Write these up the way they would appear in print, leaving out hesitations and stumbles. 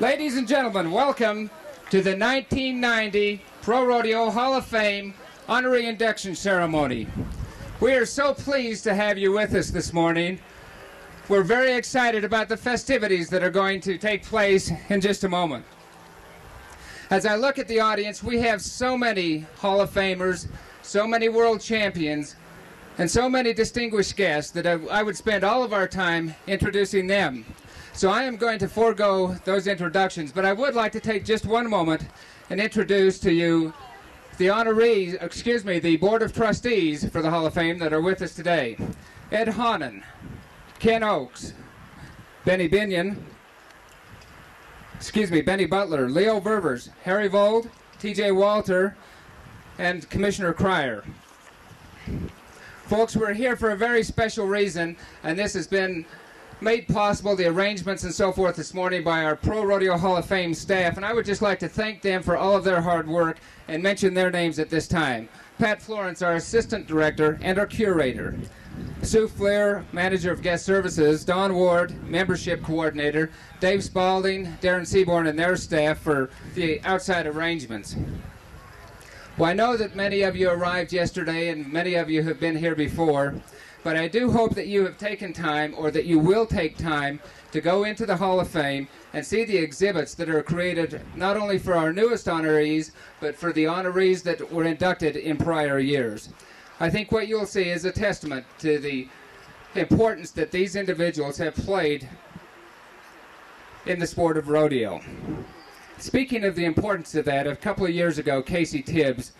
Ladies and gentlemen, welcome to the 1990 Pro Rodeo Hall of Fame Honorary Induction Ceremony. We are so pleased to have you with us this morning. We're very excited about the festivities that are going to take place in just a moment. As I look at the audience, we have so many Hall of Famers, so many world champions, and so many distinguished guests that I would spend all of our time introducing them. So I am going to forego those introductions, but I would like to take just one moment and introduce to you the honorees, the Board of Trustees for the Hall of Fame that are with us today. Ed Honan, Ken Oakes, Benny Binion, Benny Butler, Leo Berbers, Harry Vold, T.J. Walter, and Commissioner Cryer. Folks, we're here for a very special reason, and this has been made possible, the arrangements and so forth this morning, by our Pro Rodeo Hall of Fame staff, and I would just like to thank them for all of their hard work and mention their names at this time. Pat Florence, our Assistant Director and our Curator. Sue Flair, Manager of Guest Services. Don Ward, Membership Coordinator. Dave Spalding, Darren Seaborn, and their staff for the outside arrangements. Well, I know that many of you arrived yesterday and many of you have been here before, but I do hope that you have taken time, or that you will take time, to go into the Hall of Fame and see the exhibits that are created not only for our newest honorees, but for the honorees that were inducted in prior years. I think what you'll see is a testament to the importance that these individuals have played in the sport of rodeo. Speaking of the importance of that, a couple of years ago, Casey Tibbs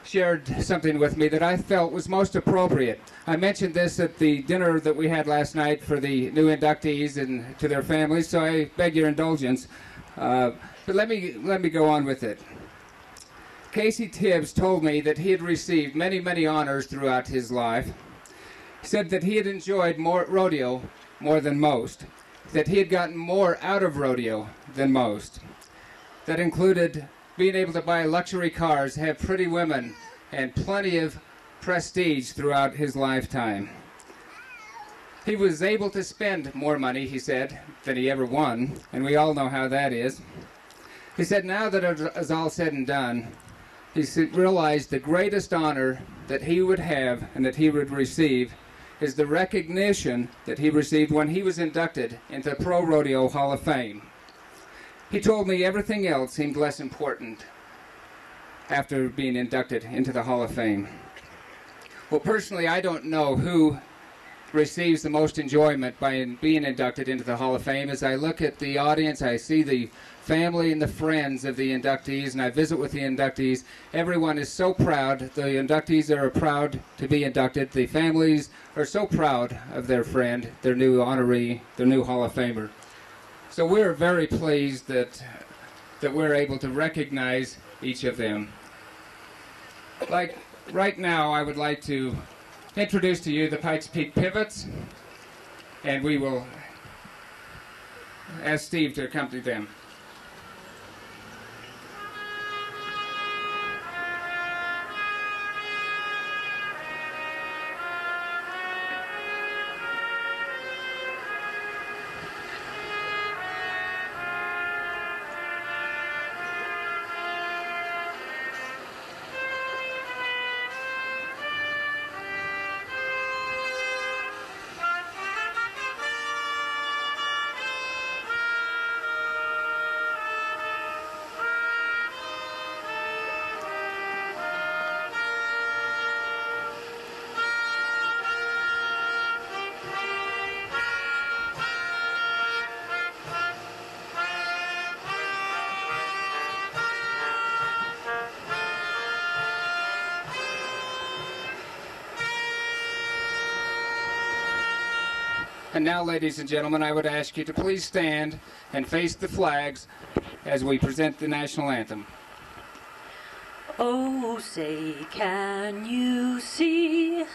shared something with me that I felt was most appropriate. I mentioned this at the dinner that we had last night for the new inductees and to their families, so I beg your indulgence. But let me go on with it. Casey Tibbs told me that he had received many, many honors throughout his life. He said that he had enjoyed rodeo more than most, that he had gotten more out of rodeo than most. That included being able to buy luxury cars, have pretty women, and plenty of prestige throughout his lifetime. He was able to spend more money, he said, than he ever won, and we all know how that is. He said now that it is all said and done, he realized the greatest honor that he would have and that he would receive is the recognition that he received when he was inducted into the Pro Rodeo Hall of Fame. He told me everything else seemed less important after being inducted into the Hall of Fame. Well, personally, I don't know who receives the most enjoyment by being inducted into the Hall of Fame. As I look at the audience, I see the family and the friends of the inductees, and I visit with the inductees. Everyone is so proud. The inductees are proud to be inducted. The families are so proud of their friend, their new honoree, their new Hall of Famer. So we're very pleased that we're able to recognize each of them. Like right now, I would like to introduce to you the Pikes Peak Pivots, and we will ask Steve to accompany them. And now, ladies and gentlemen, I would ask you to please stand and face the flags as we present the National Anthem. Oh, say, can you see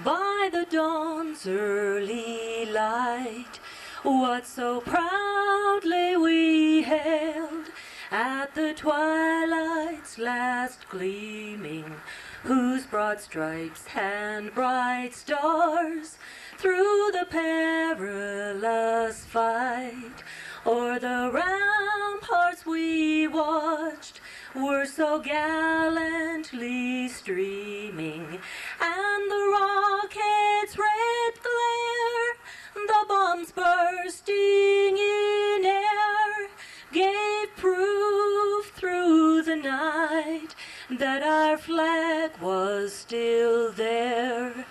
by the dawn's early light what so proudly we hailed at the twilight's last gleaming, whose broad stripes and bright stars through the perilous fight O'er the ramparts we watched were so gallantly streaming, and the rocket's red glare, the bombs bursting in air, gave proof through the night that our flag was still there.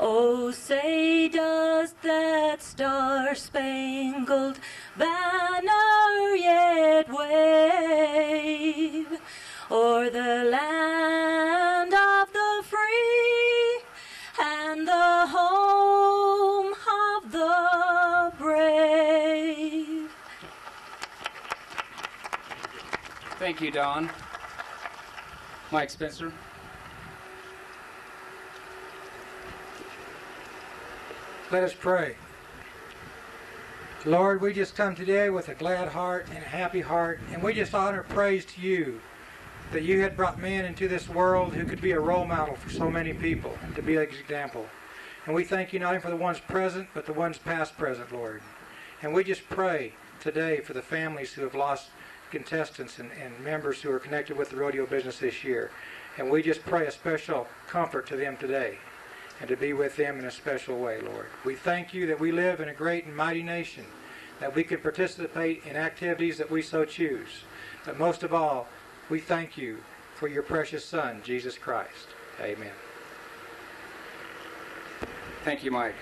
Oh, say does that star-spangled banner yet wave o'er the land of the free and the home of the brave? Thank you, Don. Mike Spencer. Let us pray. Lord, we just come today with a glad heart and a happy heart, and we just honor praise to you that you had brought man into this world who could be a role model for so many people and to be an example. And we thank you not only for the ones present, but the ones past present, Lord. And we just pray today for the families who have lost contestants and members who are connected with the rodeo business this year. And we just pray a special comfort to them today, and to be with them in a special way, Lord. We thank you that we live in a great and mighty nation, that we can participate in activities that we so choose. But most of all, we thank you for your precious Son, Jesus Christ. Amen. Thank you, Mike.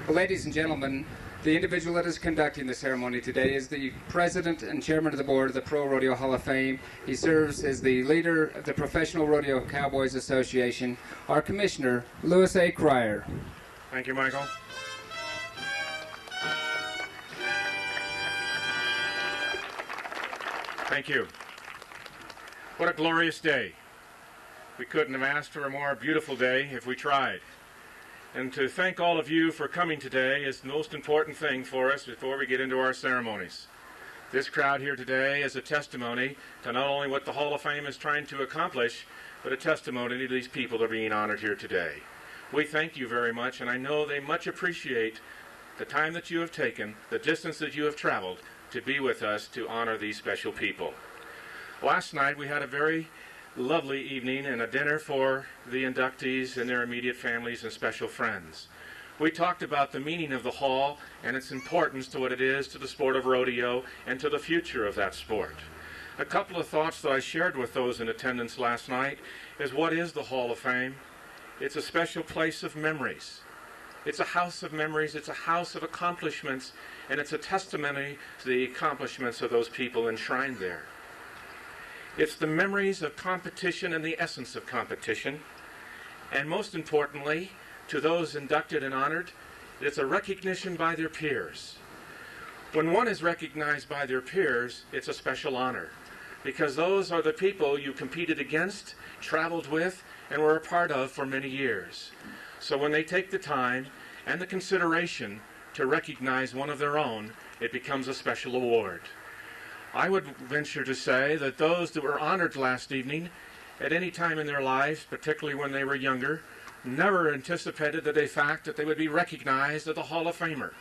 Well, ladies and gentlemen, the individual that is conducting the ceremony today is the President and Chairman of the Board of the Pro Rodeo Hall of Fame. He serves as the leader of the Professional Rodeo Cowboys Association, our Commissioner, Louis A. Cryer. Thank you, Michael. Thank you. What a glorious day. We couldn't have asked for a more beautiful day if we tried. And to thank all of you for coming today is the most important thing for us before we get into our ceremonies. This crowd here today is a testimony to not only what the Hall of Fame is trying to accomplish, but a testimony to these people that are being honored here today. We thank you very much, and I know they much appreciate the time that you have taken, the distance that you have traveled to be with us to honor these special people. Last night we had a very lovely evening and a dinner for the inductees and their immediate families and special friends. We talked about the meaning of the Hall and its importance to what it is to the sport of rodeo and to the future of that sport. A couple of thoughts that I shared with those in attendance last night is, what is the Hall of Fame? It's a special place of memories. It's a house of memories, it's a house of accomplishments, and it's a testimony to the accomplishments of those people enshrined there. It's the memories of competition and the essence of competition. And most importantly, to those inducted and honored, it's a recognition by their peers. When one is recognized by their peers, it's a special honor, because those are the people you competed against, traveled with, and were a part of for many years. So when they take the time and the consideration to recognize one of their own, it becomes a special award. I would venture to say that those that were honored last evening, at any time in their lives, particularly when they were younger, never anticipated the fact that they would be recognized as a Hall of Famer.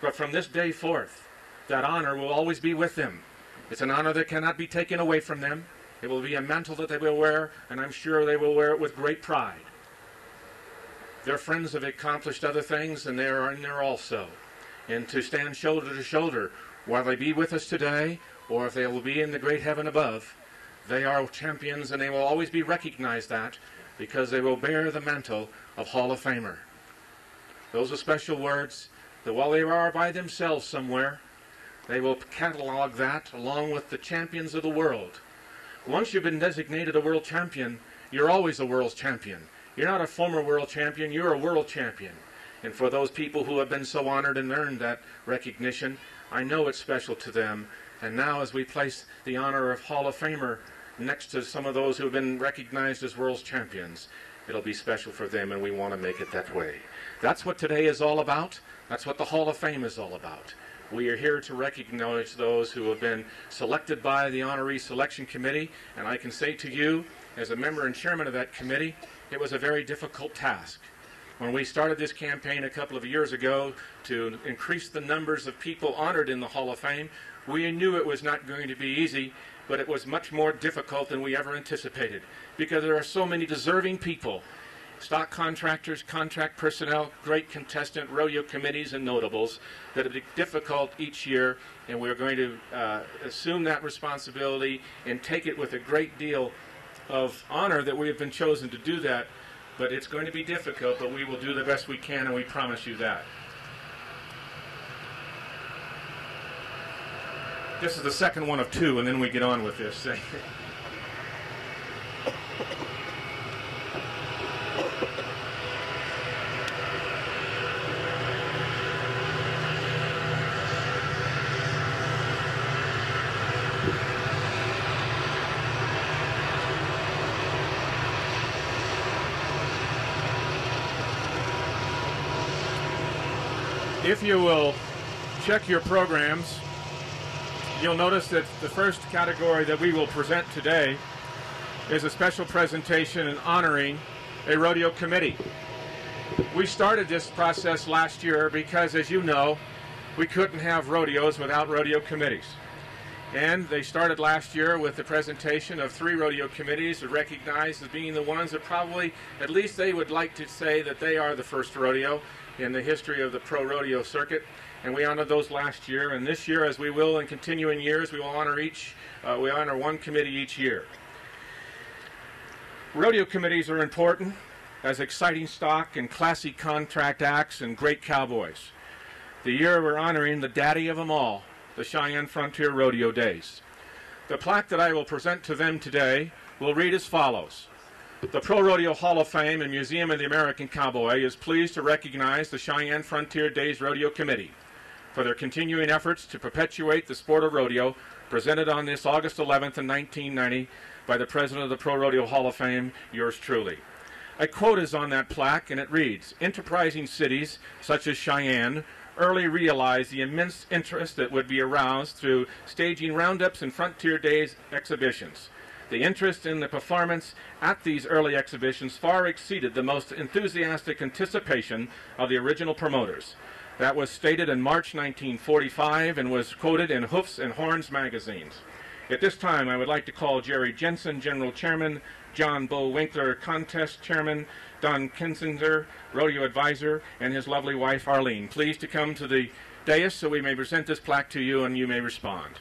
But from this day forth, that honor will always be with them. It's an honor that cannot be taken away from them. It will be a mantle that they will wear, and I'm sure they will wear it with great pride. Their friends have accomplished other things, and they are in there also. And to stand shoulder to shoulder, while they be with us today, or if they will be in the great heaven above, they are champions, and they will always be recognized that, because they will bear the mantle of Hall of Famer. Those are special words that while they are by themselves somewhere, they will catalog that along with the champions of the world. Once you've been designated a world champion, you're always a world champion. You're not a former world champion, you're a world champion. And for those people who have been so honored and earned that recognition, I know it's special to them. And now as we place the honor of Hall of Famer next to some of those who have been recognized as world champions, it'll be special for them, and we want to make it that way. That's what today is all about. That's what the Hall of Fame is all about. We are here to recognize those who have been selected by the Honoree Selection Committee, and I can say to you, as a member and chairman of that committee, it was a very difficult task. When we started this campaign a couple of years ago to increase the numbers of people honored in the Hall of Fame, we knew it was not going to be easy, but it was much more difficult than we ever anticipated, because there are so many deserving people, stock contractors, contract personnel, great contestant, rodeo committees, and notables, that are difficult each year, and we're going to assume that responsibility and take it with a great deal of honor that we have been chosen to do that. But it's going to be difficult, but we will do the best we can, and we promise you that. This is the second one of two, and then we get on with this. If you will check your programs, you'll notice that the first category that we will present today is a special presentation in honoring a rodeo committee. We started this process last year because, as you know, we couldn't have rodeos without rodeo committees. And they started last year with the presentation of 3 rodeo committees recognized as being the ones that probably, at least they would like to say that they are the first rodeo in the history of the pro-rodeo circuit. And we honored those last year, and this year, as we will in continuing years, we will honor we honor one committee each year. Rodeo committees are important as exciting stock and classy contract acts and great cowboys. The year we're honoring the daddy of them all, the Cheyenne Frontier Rodeo Days. The plaque that I will present to them today will read as follows. The ProRodeo Hall of Fame and Museum of the American Cowboy is pleased to recognize the Cheyenne Frontier Days Rodeo Committee for their continuing efforts to perpetuate the sport of rodeo, presented on this August 11th in 1990 by the President of the ProRodeo Hall of Fame, yours truly. A quote is on that plaque, and it reads, "Enterprising cities such as Cheyenne early realized the immense interest that would be aroused through staging roundups and Frontier Days exhibitions. The interest in the performance at these early exhibitions far exceeded the most enthusiastic anticipation of the original promoters." That was stated in March 1945 and was quoted in Hoofs and Horns magazines. At this time, I would like to call Jerry Jensen, General Chairman, John Bo Winkler, Contest Chairman, Don Kinsinger, Rodeo Advisor, and his lovely wife, Arlene. Please to come to the dais so we may present this plaque to you and you may respond.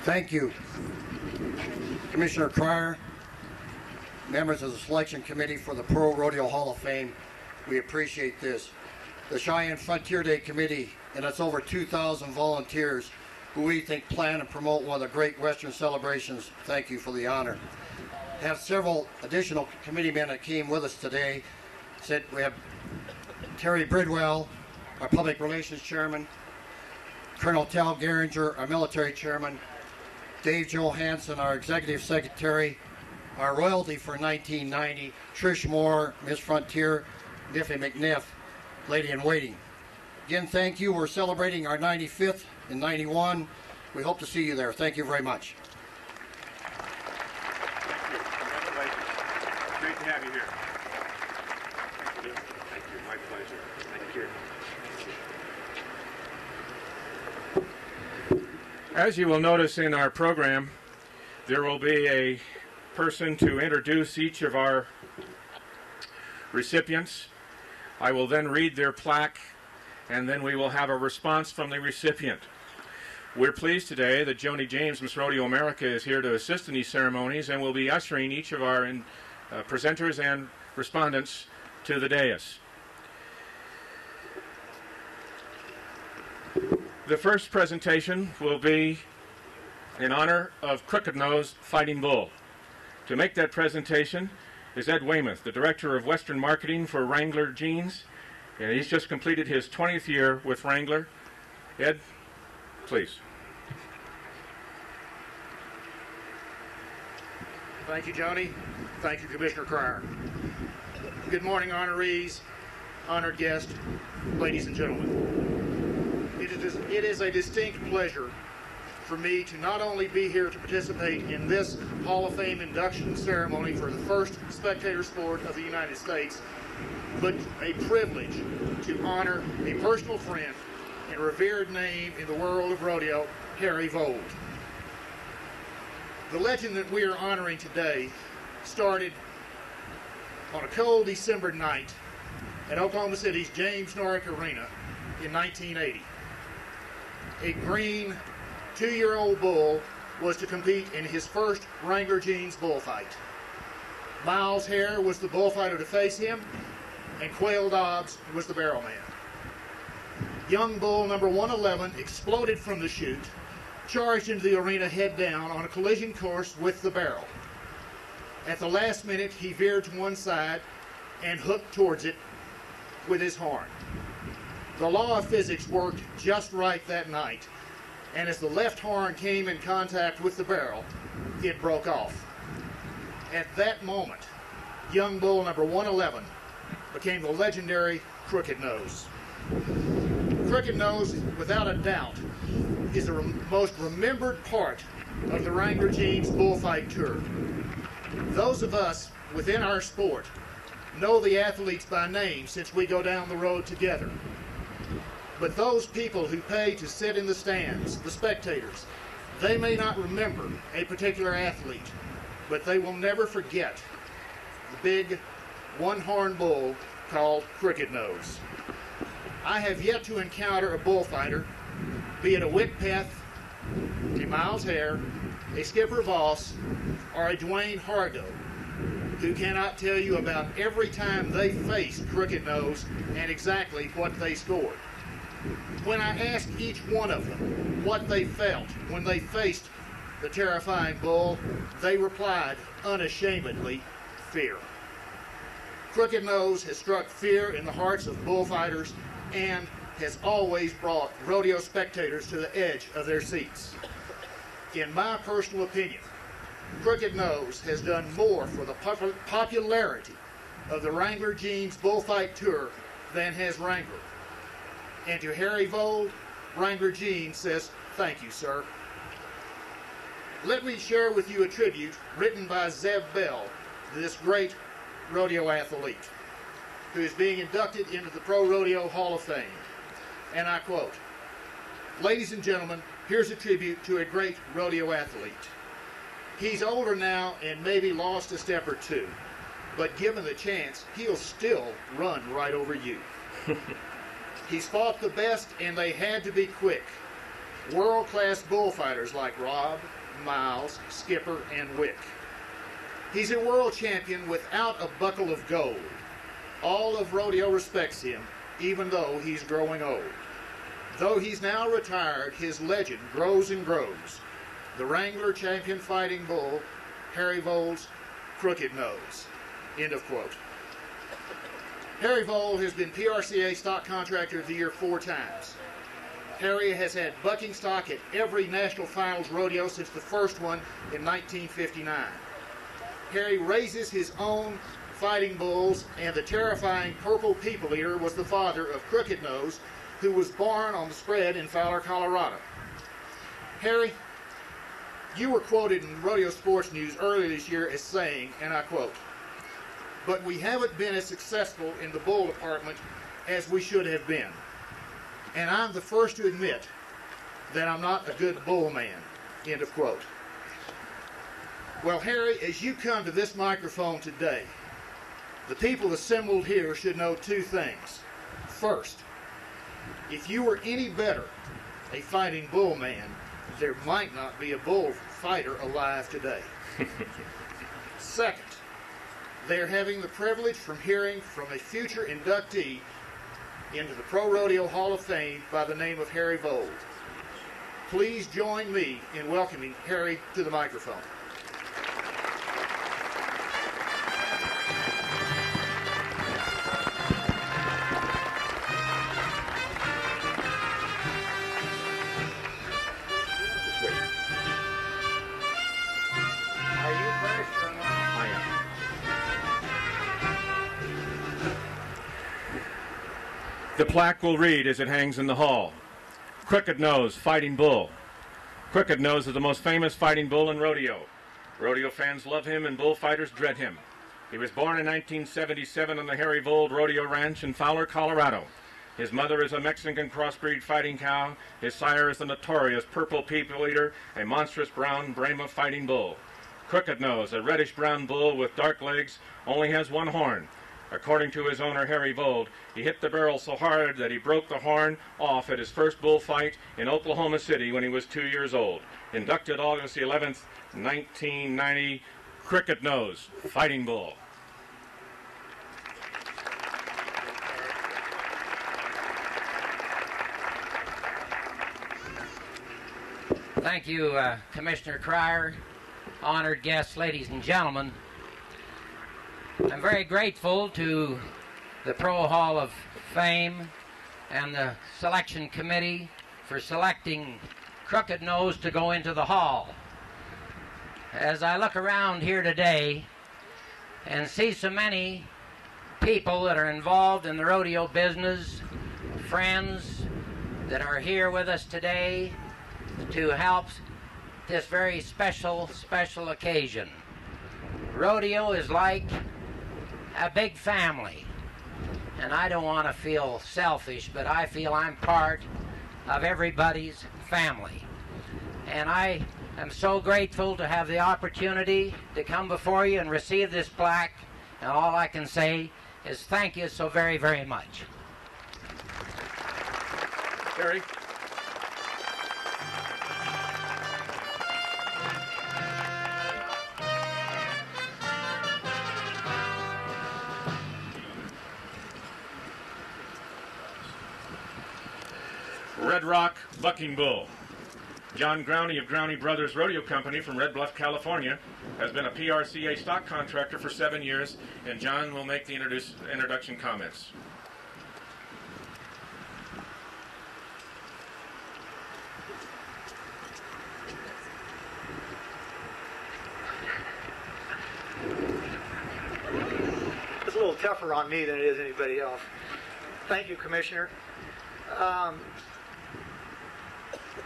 Thank you, Commissioner Cryer, members of the Selection Committee for the Pro Rodeo Hall of Fame. We appreciate this. The Cheyenne Frontier Day Committee and its over 2,000 volunteers who we think plan and promote one of the great Western celebrations. Thank you for the honor. We have several additional committee men that came with us today. We have Terry Bridwell, our Public Relations Chairman, Colonel Tal Geringer, our Military Chairman, Dave Johansson, our Executive Secretary, our royalty for 1990, Trish Moore, Miss Frontier, Niffy McNiff, Lady in Waiting. Again, thank you. We're celebrating our 95th in 91. We hope to see you there. Thank you very much. Thank you. Congratulations. Great to have you here. Thank you. My pleasure. Thank you. As you will notice in our program, there will be a person to introduce each of our recipients. I will then read their plaque, and then we will have a response from the recipient. We're pleased today that Joni James, Miss Rodeo America, is here to assist in these ceremonies and will be ushering each of our presenters and respondents to the dais. The first presentation will be in honor of Crooked Nose Fighting Bull. To make that presentation is Ed Weymouth, the Director of Western Marketing for Wrangler Jeans, and he's just completed his 20th year with Wrangler. Ed, please. Thank you, Joni. Thank you, Commissioner Cryer. Good morning, honorees. honored guests, ladies and gentlemen. It is a distinct pleasure for me to not only be here to participate in this Hall of Fame induction ceremony for the first spectator sport of the United States, but a privilege to honor a personal friend and revered name in the world of rodeo, Harry Vold. The legend that we are honoring today started on a cold December night at Oklahoma City's James Norrick Arena in 1980. A green 2-year-old bull was to compete in his first Wrangler Jeans bullfight. Miles Hare was the bullfighter to face him, and Quail Dobbs was the barrel man. Young bull number 111 exploded from the chute, charged into the arena head down on a collision course with the barrel. At the last minute, he veered to one side and hooked towards it with his horn. The law of physics worked just right that night, and as the left horn came in contact with the barrel, it broke off. At that moment, young bull number 111 became the legendary Crooked Nose. Crooked Nose, without a doubt, is the most remembered part of the Wrangler Jeans bullfight tour. Those of us within our sport know the athletes by name since we go down the road together. But those people who pay to sit in the stands, the spectators, they may not remember a particular athlete, but they will never forget the big one-horn bull called Crooked Nose. I have yet to encounter a bullfighter, be it a Whitpeth, a Miles Hare, a Skipper Voss, or a Dwayne Hargo, who cannot tell you about every time they faced Crooked Nose and exactly what they scored. When I asked each one of them what they felt when they faced the terrifying bull, they replied unashamedly, fear. Crooked Nose has struck fear in the hearts of bullfighters and has always brought rodeo spectators to the edge of their seats. In my personal opinion, Crooked Nose has done more for the popularity of the Wrangler Jeans bullfight tour than has Wrangler. And to Harry Vold, Wrangler Jeans says, thank you, sir. Let me share with you a tribute written by Zeb Bell to this great rodeo athlete who is being inducted into the ProRodeo Hall of Fame. And I quote, "Ladies and gentlemen, here's a tribute to a great rodeo athlete. He's older now and maybe lost a step or two, but given the chance, he'll still run right over you. He's fought the best, and they had to be quick. World-class bullfighters like Rob, Miles, Skipper, and Wick. He's a world champion without a buckle of gold. All of rodeo respects him, even though he's growing old. Though he's now retired, his legend grows and grows. The Wrangler champion fighting bull, Harry Vold's Crooked Nose." End of quote. Harry Vold has been PRCA Stock Contractor of the Year 4 times. Harry has had bucking stock at every National Finals rodeo since the first one in 1959. Harry raises his own fighting bulls, and the terrifying Purple People Eater was the father of Crooked Nose, who was born on the spread in Fowler, Colorado. Harry, you were quoted in Rodeo Sports News earlier this year as saying, and I quote, "But we haven't been as successful in the bull department as we should have been. And I'm the first to admit that I'm not a good bull man." End of quote. Well, Harry, as you come to this microphone today, the people assembled here should know two things. First, if you were any better a fighting bull man, there might not be a bull fighter alive today. Second, they're having the privilege from hearing from a future inductee into the ProRodeo Hall of Fame by the name of Harry Vold. Please join me in welcoming Harry to the microphone. The plaque will read as it hangs in the hall. Crooked Nose, Fighting Bull. Crooked Nose is the most famous fighting bull in rodeo. Rodeo fans love him and bullfighters dread him. He was born in 1977 on the Harry Vold Rodeo Ranch in Fowler, Colorado. His mother is a Mexican crossbreed fighting cow. His sire is the notorious Purple People Eater, a monstrous brown Brahma fighting bull. Crooked Nose, a reddish-brown bull with dark legs, only has one horn. According to his owner, Harry Vold, he hit the barrel so hard that he broke the horn off at his first bullfight in Oklahoma City when he was 2 years old. Inducted August 11th, 1990, Crooked Nose, Fighting Bull. Thank you, Commissioner Cryer, honored guests, ladies and gentlemen. I'm very grateful to the Pro Hall of Fame and the selection committee for selecting Crooked Nose to go into the hall. As I look around here today and see so many people that are involved in the rodeo business, friends that are here with us today to help this very special occasion. Rodeo is like a big family, and I don't want to feel selfish, but I feel I'm part of everybody's family. And I am so grateful to have the opportunity to come before you and receive this plaque, and all I can say is thank you so very, very much. Terry? Red Rock Bucking Bull. John Growney of Growney Brothers Rodeo Company from Red Bluff, California, has been a PRCA stock contractor for 7 years, and John will make the introduction comments. It's a little tougher on me than it is anybody else. Thank you, Commissioner.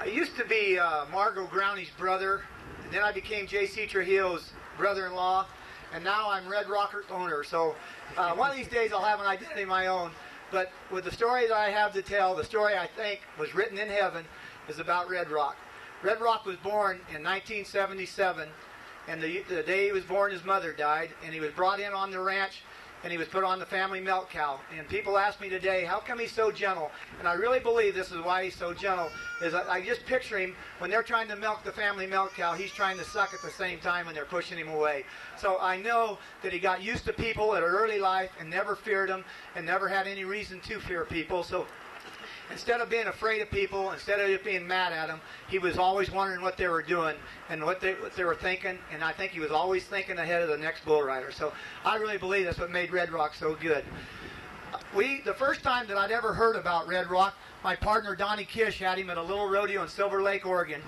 I used to be Margot Growney's brother, and then I became J.C. Trujillo's brother-in-law, and now I'm Red Rock's owner. So one of these days I'll have an identity of my own. But with the story that I have to tell, the story I think was written in heaven is about Red Rock. Red Rock was born in 1977, and the day he was born his mother died, and he was brought in on the ranch, and he was put on the family milk cow. And people ask me today, how come he's so gentle? And I really believe this is why he's so gentle, is I just picture him, when they're trying to milk the family milk cow, he's trying to suck at the same time when they're pushing him away. So I know that he got used to people at an early life and never feared them and never had any reason to fear people. So instead of being afraid of people, instead of just being mad at them, he was always wondering what they were doing and what they were thinking, and I think he was always thinking ahead of the next bull rider. So I really believe that's what made Red Rock so good. The first time that I'd ever heard about Red Rock, my partner Donnie Kish had him at a little rodeo in Silver Lake, Oregon,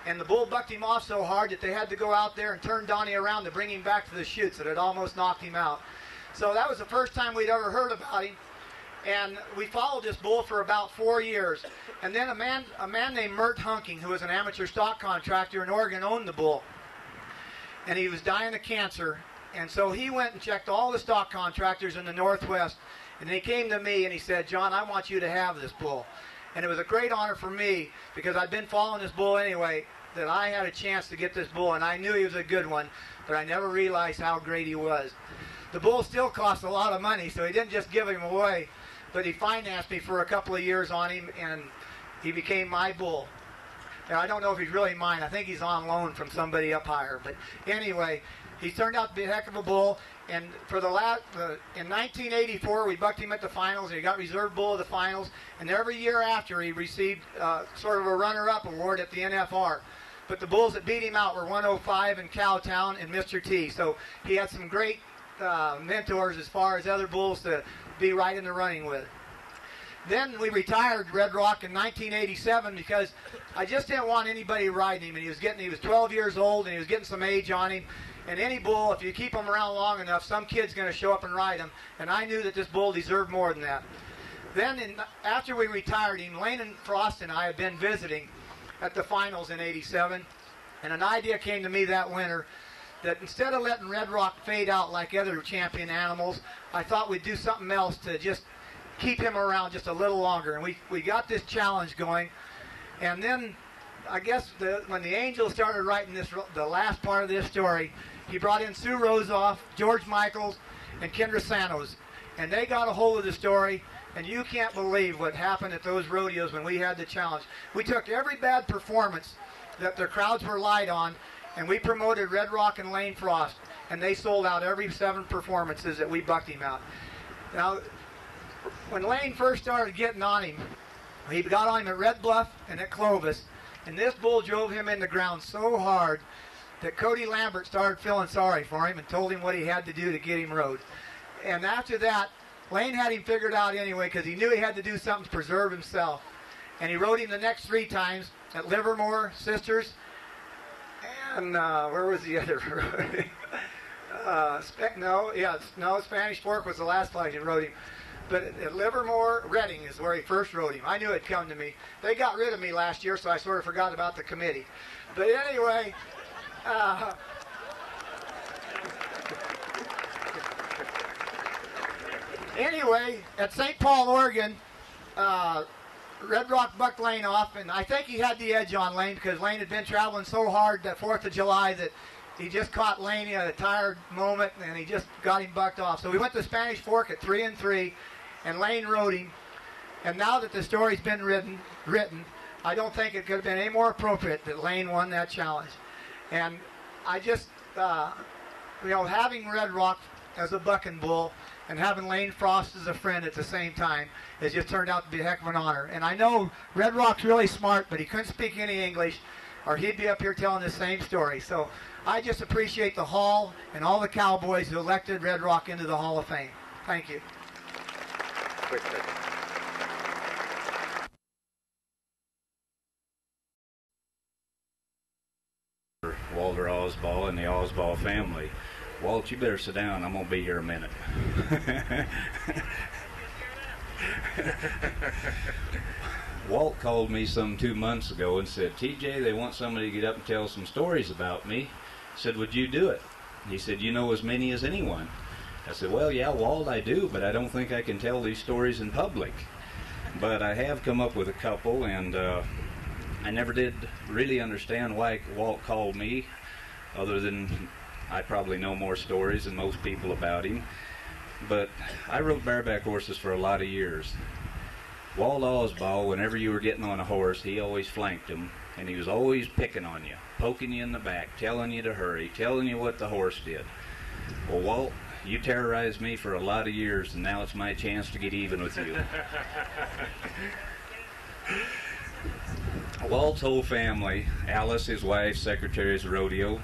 and the bull bucked him off so hard that they had to go out there and turn Donnie around to bring him back to the chutes, that it almost knocked him out. So that was the first time we'd ever heard about him. And we followed this bull for about 4 years. And then a man named Mert Hunking, who was an amateur stock contractor in Oregon, owned the bull. And he was dying of cancer. And so he went and checked all the stock contractors in the Northwest. And he came to me and he said, John, I want you to have this bull. And it was a great honor for me, because I'd been following this bull anyway, that I had a chance to get this bull. And I knew he was a good one, but I never realized how great he was. The bull still cost a lot of money, so he didn't just give him away. But he financed me for a couple of years on him, and he became my bull. And I don't know if he's really mine. I think he's on loan from somebody up higher. But anyway, he turned out to be a heck of a bull. And for the in 1984, we bucked him at the finals, and he got reserve bull of the finals. And every year after, he received sort of a runner-up award at the NFR. But the bulls that beat him out were 105 and Cowtown and Mr. T. So he had some great mentors as far as other bulls to be right in the running with. Then we retired Red Rock in 1987 because I just didn't want anybody riding him, and he was 12 years old and he was getting some age on him. And any bull, if you keep him around long enough, some kid's going to show up and ride him. And I knew that this bull deserved more than that. then after we retired him, Lane and Frost and I had been visiting at the finals in '87, and an idea came to me that winter that instead of letting Red Rock fade out like other champion animals, I thought we'd do something else to just keep him around just a little longer. And we got this challenge going, and then I guess when the Angels started writing the last part of this story, he brought in Sue Rosoff, George Michaels, and Kendra Santos, and they got a hold of the story. And you can't believe what happened at those rodeos when we had the challenge. We took every bad performance that the crowds relied on, and we promoted Red Rock and Lane Frost, and they sold out every 7 performances that we bucked him out. Now, when Lane first started getting on him, he got on him at Red Bluff and at Clovis, and this bull drove him in the ground so hard that Cody Lambert started feeling sorry for him and told him what he had to do to get him rode. And after that, Lane had him figured out anyway because he knew he had to do something to preserve himself. And he rode him the next 3 times at Livermore, Sisters, and where was the other road? Spanish Fork was the last place he rode him. But at Livermore, Reading is where he first rode him. I knew it'd come to me. They got rid of me last year, so I sort of forgot about the committee. But anyway, at St. Paul, Oregon, Red Rock bucked Lane off, and I think he had the edge on Lane because Lane had been traveling so hard that 4th of July that he just caught Lane at a tired moment, and he just got him bucked off. So we went to Spanish Fork at 3-3, and Lane rode him. And now that the story's been written, I don't think it could have been any more appropriate that Lane won that challenge. And I just, having Red Rock as a bucking bull and having Lane Frost as a friend at the same time has just turned out to be a heck of an honor. And I know Red Rock's really smart, but he couldn't speak any English, or he'd be up here telling the same story. So I just appreciate the Hall and all the Cowboys who elected Red Rock into the Hall of Fame. Thank you. Walter Oswald and the Oswald family. Walt, you better sit down. I'm going to be here a minute. Walt called me some 2 months ago and said, TJ, they want somebody to get up and tell some stories about me. I said, would you do it? He said, you know as many as anyone. I said, well, yeah, Walt, I do, but I don't think I can tell these stories in public. But I have come up with a couple, and I never did really understand why Walt called me, other than I probably know more stories than most people about him. But I rode bareback horses for a lot of years. Walt Alsbaugh, whenever you were getting on a horse, he always flanked him, and he was always picking on you, poking you in the back, telling you to hurry, telling you what the horse did. Well, Walt, you terrorized me for a lot of years, and now it's my chance to get even with you. Walt's whole family, Alice, his wife, secretary of Rodeo,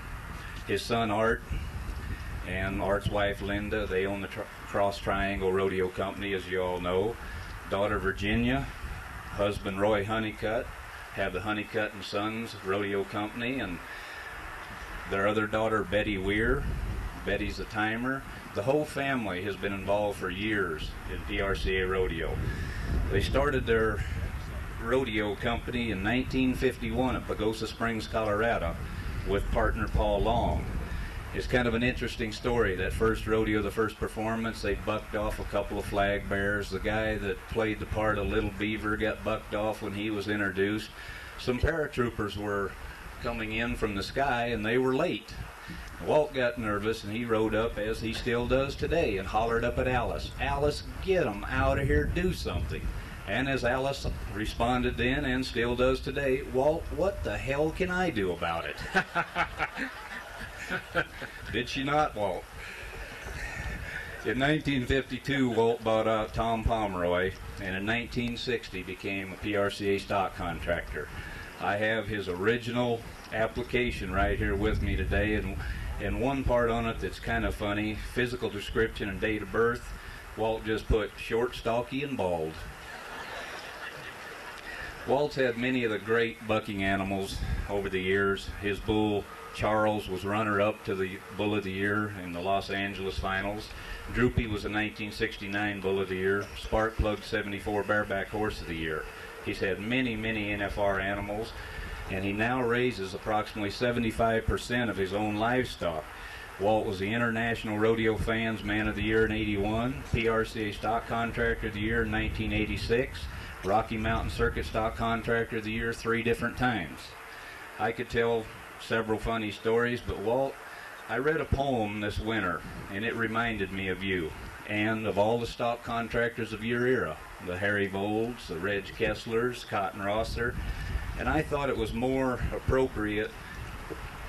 his son Art, and Art's wife Linda, they own the Cross Triangle Rodeo Company, as you all know. Daughter Virginia, husband Roy Honeycutt, have the Honeycutt and Sons Rodeo Company, and their other daughter Betty Weir. Betty's a timer. The whole family has been involved for years in PRCA Rodeo. They started their rodeo company in 1951 at Pagosa Springs, Colorado, with partner Paul Long. It's kind of an interesting story. That first rodeo, the first performance, they bucked off a couple of flag bearers. The guy that played the part of Little Beaver got bucked off when he was introduced. Some paratroopers were coming in from the sky, and they were late. Walt got nervous, and he rode up, as he still does today, and hollered up at Alice, Alice, get them out of here, do something. And as Alice responded then, and still does today, Walt, what the hell can I do about it? Did she not, Walt? In 1952, Walt bought out Tom Pomeroy, and in 1960 became a PRCA stock contractor. I have his original application right here with me today, and one part on it that's kind of funny, physical description and date of birth, Walt just put short, stocky, and bald. Walt's had many of the great bucking animals over the years. His bull, Charles, was runner-up to the Bull of the Year in the Los Angeles finals. Droopy was a 1969 Bull of the Year. Sparkplug, 74 Bareback Horse of the Year. He's had many, many NFR animals, and he now raises approximately 75% of his own livestock. Walt was the International Rodeo Fans Man of the Year in '81, PRCA Stock Contractor of the Year in 1986, Rocky Mountain Circuit Stock Contractor of the Year 3 different times. I could tell several funny stories, but Walt, I read a poem this winter, and it reminded me of you, and of all the stock contractors of your era, the Harry Volds, the Reg Kesslers, Cotton Rosser, and I thought it was more appropriate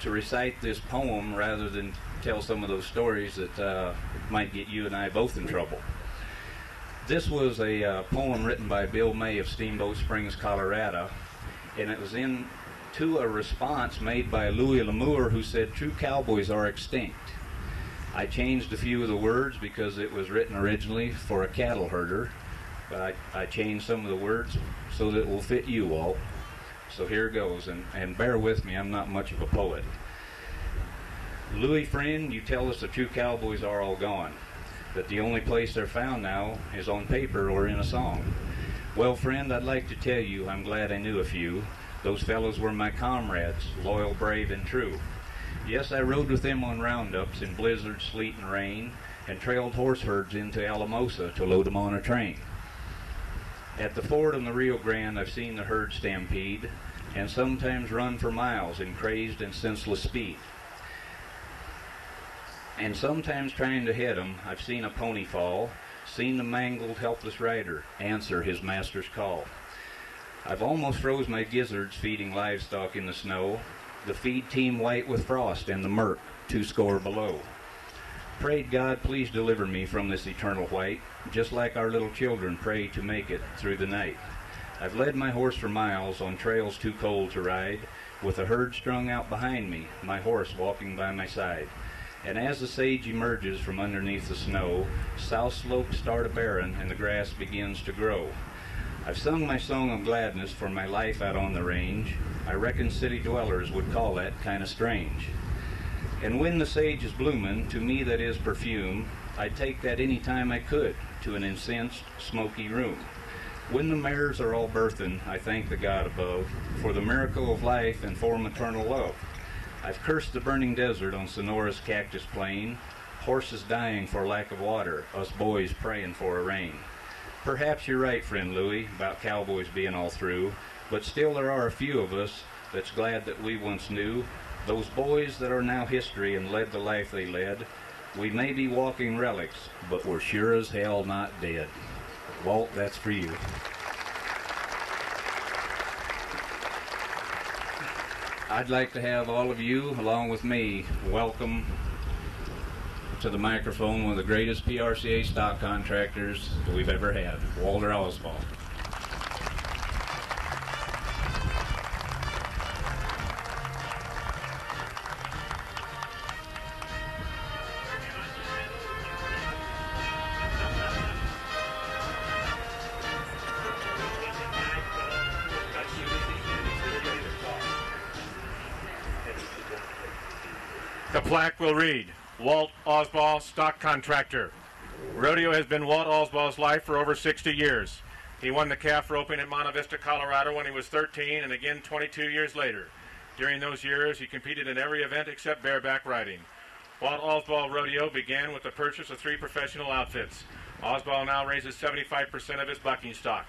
to recite this poem rather than tell some of those stories that might get you and I both in trouble. This was a poem written by Bill May of Steamboat Springs, Colorado, and it was to a response made by Louis L'Amour, who said true cowboys are extinct. I changed a few of the words because it was written originally for a cattle herder, but I changed some of the words so that it will fit you, Walt. So here goes, and bear with me, I'm not much of a poet. Louis, friend, you tell us the true cowboys are all gone, that the only place they're found now is on paper or in a song. Well, friend, I'd like to tell you I'm glad I knew a few. Those fellows were my comrades, loyal, brave, and true. Yes, I rode with them on roundups in blizzard, sleet, and rain, and trailed horse herds into Alamosa to load them on a train. At the ford on the Rio Grande, I've seen the herd stampede, and sometimes run for miles in crazed and senseless speed. And sometimes trying to hit 'em, I've seen a pony fall, seen the mangled, helpless rider answer his master's call. I've almost froze my gizzards feeding livestock in the snow, the feed team white with frost and the murk 2 below. Prayed God please deliver me from this eternal white, just like our little children pray to make it through the night. I've led my horse for miles on trails too cold to ride, with a herd strung out behind me, my horse walking by my side. And as the sage emerges from underneath the snow, south slopes start a barren and the grass begins to grow. I've sung my song of gladness for my life out on the range. I reckon city dwellers would call that kind of strange. And when the sage is bloomin', to me that is perfume, I'd take that any time I could to an incensed, smoky room. When the mares are all birthin', I thank the God above for the miracle of life and for maternal love. I've cursed the burning desert on Sonora's cactus plain, horses dying for lack of water, us boys praying for a rain. Perhaps you're right, friend Louis, about cowboys being all through, but still there are a few of us that's glad that we once knew those boys that are now history and led the life they led. We may be walking relics, but we're sure as hell not dead. Walt, that's for you. I'd like to have all of you, along with me, welcome to the microphone one of the greatest PRCA stock contractors that we've ever had, Walter Oswald. The plaque will read, Walt Oswald, stock contractor. Rodeo has been Walt Oswald's life for over 60 years. He won the calf roping in Monte Vista, Colorado when he was 13 and again 22 years later. During those years, he competed in every event except bareback riding. Walt Oswald Rodeo began with the purchase of 3 professional outfits. Oswald now raises 75% of his bucking stock.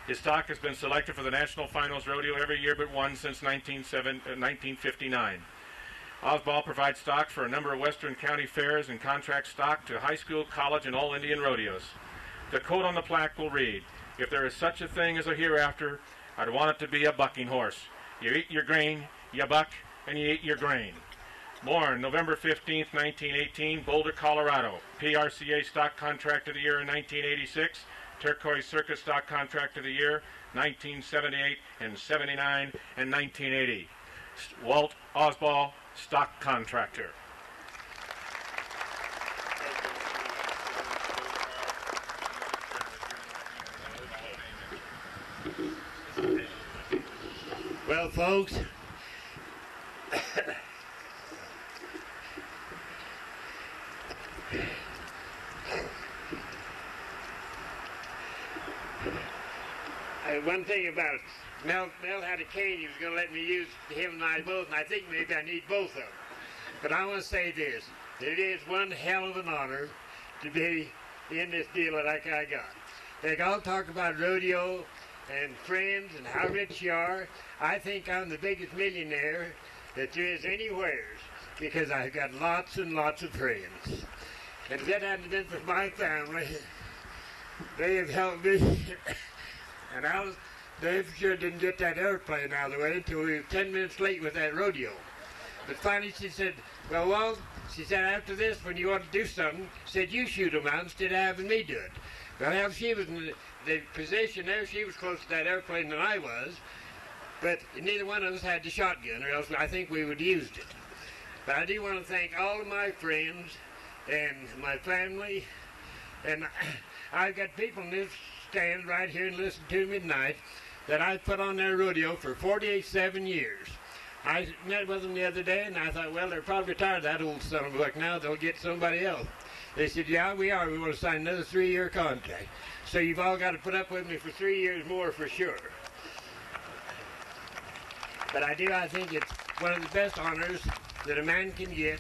His stock has been selected for the National Finals Rodeo every year but one since 1959. Oswald provides stock for a number of Western County fairs and contracts stock to high school, college, and all Indian rodeos. The quote on the plaque will read, "If there is such a thing as a hereafter, I'd want it to be a bucking horse. You eat your grain, you buck, and you eat your grain." Born November 15, 1918, Boulder, Colorado. PRCA Stock Contract of the Year in 1986, Turquoise Circus Stock Contract of the Year, 1978 and 79 and 1980. Walt Oswald, stock contractor. Well, folks, one thing about it, Mel had a cane. He was going to let me use him and I both, and I think maybe I need both of them. But I want to say this, that it is one hell of an honor to be in this deal like I got. They all talk about rodeo and friends and how rich you are. I think I'm the biggest millionaire that there is anywhere because I've got lots and lots of friends. And if that hadn't been for my family, they have helped me. And they sure didn't get that airplane out of the way until we were 10 minutes late with that rodeo. But finally she said, well, Walt, she said, after this, when you want to do something, said you shoot them out instead of having me do it. Well, she was in the position there, she was closer to that airplane than I was, but neither one of us had the shotgun, or else I think we would have used it. But I do want to thank all of my friends and my family, and I've got people in this stand right here and listen to me tonight that I've put on their rodeo for 47 years. I met with them the other day, and I thought, well, they're probably tired of that old son of a buck now. They'll get somebody else. They said, yeah, we are. We want to sign another 3-year contract. So you've all got to put up with me for 3 years more for sure. But I think it's one of the best honors that a man can get.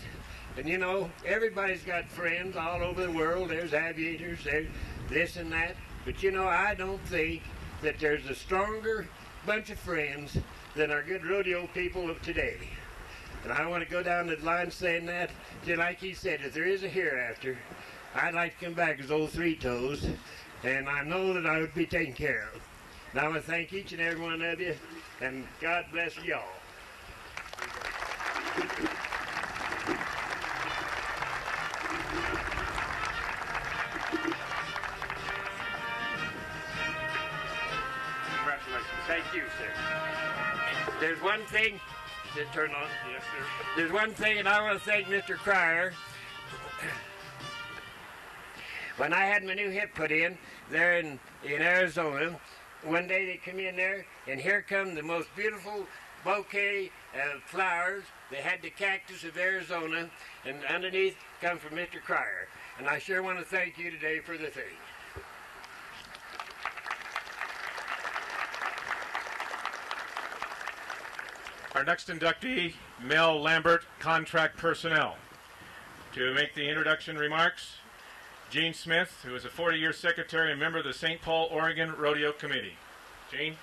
And, you know, everybody's got friends all over the world. There's aviators, there's this and that. But, you know, I don't think that there's a stronger bunch of friends than our good rodeo people of today. And I want to go down the line saying that, just like he said, if there is a hereafter, I'd like to come back as old Three Toes, and I know that I would be taken care of. And I want to thank each and every one of you, and God bless y'all. Congratulations. Thank you, sir. There's one thing to turn on. Yes, sir. There's one thing, and I want to thank Mr. Cryer. When I had my new hip put in there in Arizona, one day they come in there, and here come the most beautiful bouquet of flowers. They had the cactus of Arizona, and underneath come from Mr. Cryer. And I sure want to thank you today for the thing. Our next inductee, Mel Lambert, Contract Personnel. To make the introduction remarks, Gene Smith, who is a 40-year secretary and member of the St. Paul, Oregon Rodeo Committee. Gene?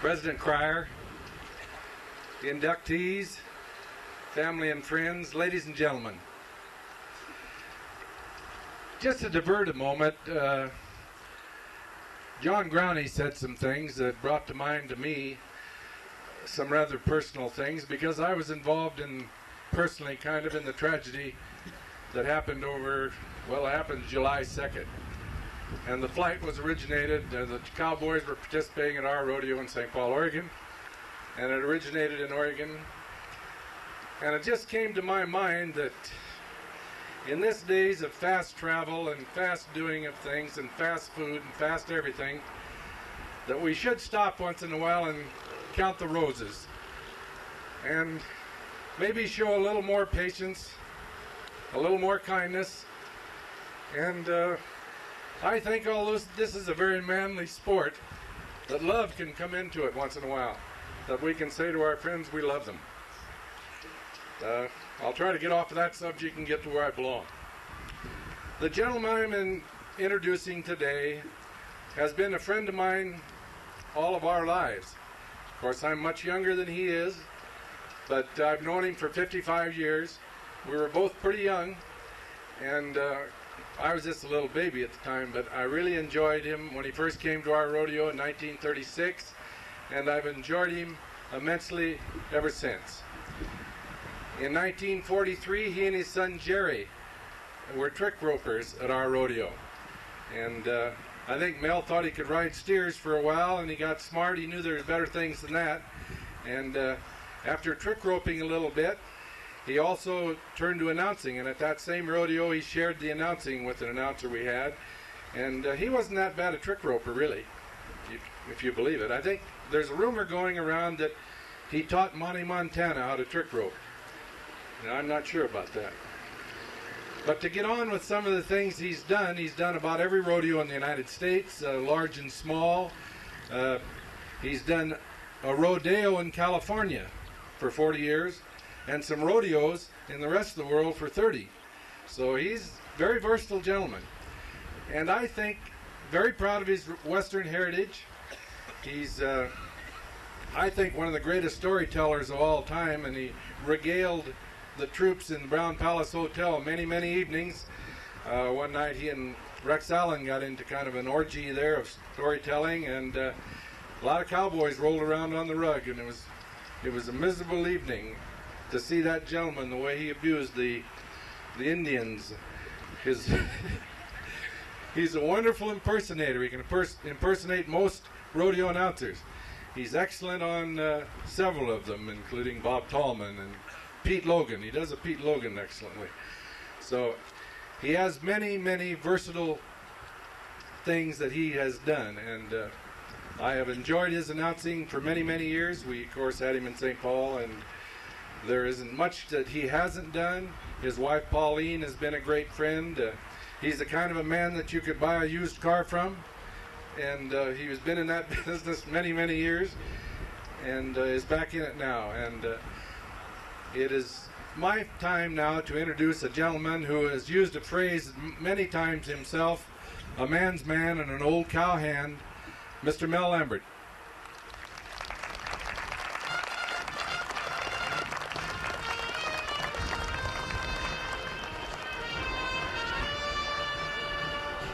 President Cryer, the inductees, family and friends, ladies and gentlemen. Just to divert a moment, John Growney said some things that brought to mind to me some rather personal things, because I was involved in, personally, kind of in the tragedy that happened over, well, it happened July 2nd. And the flight was originated, the Cowboys were participating at our rodeo in St. Paul, Oregon, and it originated in Oregon. And it just came to my mind that in this days of fast travel and fast doing of things and fast food and fast everything, that we should stop once in a while and count the roses and maybe show a little more patience, a little more kindness. And I think although this is a very manly sport, that love can come into it once in a while, that we can say to our friends we love them. I'll try to get off of that subject and get to where I belong. The gentleman I'm introducing today has been a friend of mine all of our lives. Of course, I'm much younger than he is, but I've known him for 55 years. We were both pretty young, and I was just a little baby at the time, but I really enjoyed him when he first came to our rodeo in 1936, and I've enjoyed him immensely ever since. In 1943, he and his son Jerry were trick ropers at our rodeo. And I think Mel thought he could ride steers for a while, and he got smart. He knew there was better things than that. And after trick roping a little bit, he also turned to announcing, and at that same rodeo he shared the announcing with an announcer we had, and he wasn't that bad a trick roper, really, if you believe it. I think there's a rumor going around that he taught Monty Montana how to trick rope. Now, I'm not sure about that. But to get on with some of the things he's done about every rodeo in the United States, large and small. He's done a rodeo in California for 40 years, and some rodeos in the rest of the world for 30. So he's a very versatile gentleman. And I think very proud of his Western heritage. He's, I think, one of the greatest storytellers of all time, and he regaled the troops in the Brown Palace Hotel many, many evenings. One night he and Rex Allen got into kind of an orgy there of storytelling, and a lot of cowboys rolled around on the rug, and it was a miserable evening to see that gentleman, the way he abused the Indians. He's a wonderful impersonator. He can impersonate most rodeo announcers. He's excellent on several of them, including Bob Tallman and Pete Logan. He does a Pete Logan excellently. So he has many, many versatile things that he has done, and I have enjoyed his announcing for many, many years. We, of course, had him in St. Paul, and there isn't much that he hasn't done. His wife, Pauline, has been a great friend. He's the kind of a man that you could buy a used car from, and he has been in that business many, many years, and is back in it now. And it is my time now to introduce a gentleman who has used a phrase many times himself, a man's man and an old cowhand, Mr. Mel Lambert.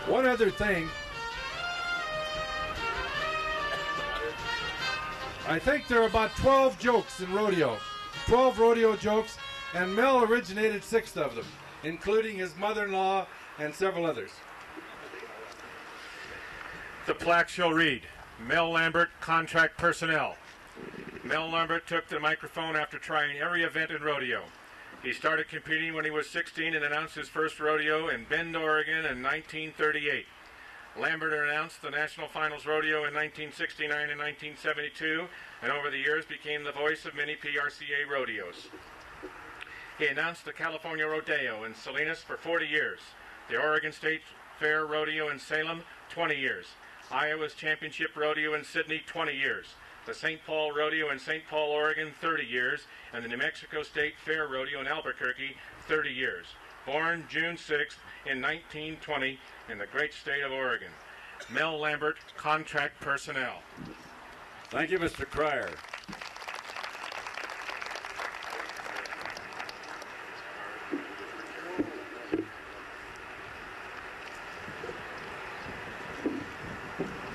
One other thing, I think there are about 12 jokes in rodeo, 12 rodeo jokes, and Mel originated 6 of them, including his mother-in-law and several others. The plaque shall read, Mel Lambert, Contract Personnel. Mel Lambert took the microphone after trying every event in rodeo. He started competing when he was 16 and announced his first rodeo in Bend, Oregon in 1938. Lambert announced the National Finals Rodeo in 1969 and 1972, and over the years became the voice of many PRCA rodeos. He announced the California Rodeo in Salinas for 40 years, the Oregon State Fair Rodeo in Salem, 20 years, Iowa's Championship Rodeo in Sydney, 20 years, the St. Paul Rodeo in St. Paul, Oregon, 30 years, and the New Mexico State Fair Rodeo in Albuquerque, 30 years. Born June 6th in 1920 in the great state of Oregon. Mel Lambert, Contract Personnel. Thank you, Mr. Cryer.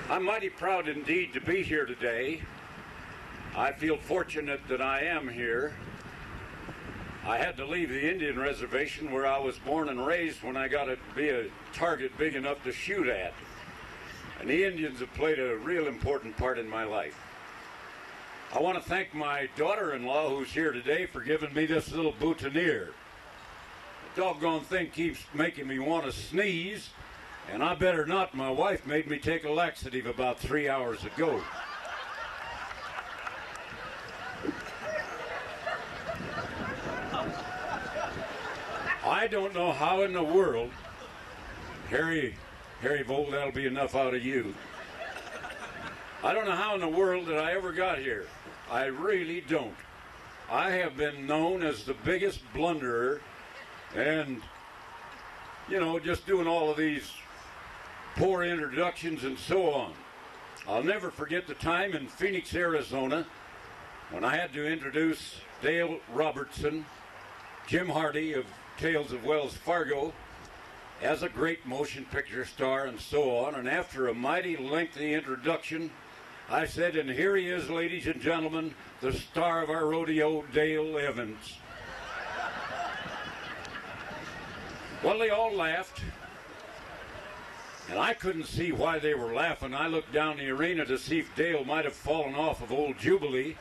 I'm mighty proud indeed to be here today. I feel fortunate that I am here. I had to leave the Indian reservation where I was born and raised when I got to be a target big enough to shoot at. And the Indians have played a real important part in my life. I want to thank my daughter-in-law who's here today for giving me this little boutonniere. The doggone thing keeps making me want to sneeze, and I better not. My wife made me take a laxative about 3 hours ago. I don't know how in the world, Harry Volt, that'll be enough out of you. I don't know how in the world that I ever got here. I really don't. I have been known as the biggest blunderer and, you know, just doing all of these poor introductions and so on. I'll never forget the time in Phoenix, Arizona, when I had to introduce Dale Robertson, Jim Hardy of Tales of Wells Fargo, as a great motion picture star and so on. And after a mighty lengthy introduction, I said, and here he is, ladies and gentlemen, the star of our rodeo, Dale Evans. Well, they all laughed, and I couldn't see why they were laughing. I looked down the arena to see if Dale might have fallen off of old Jubilee.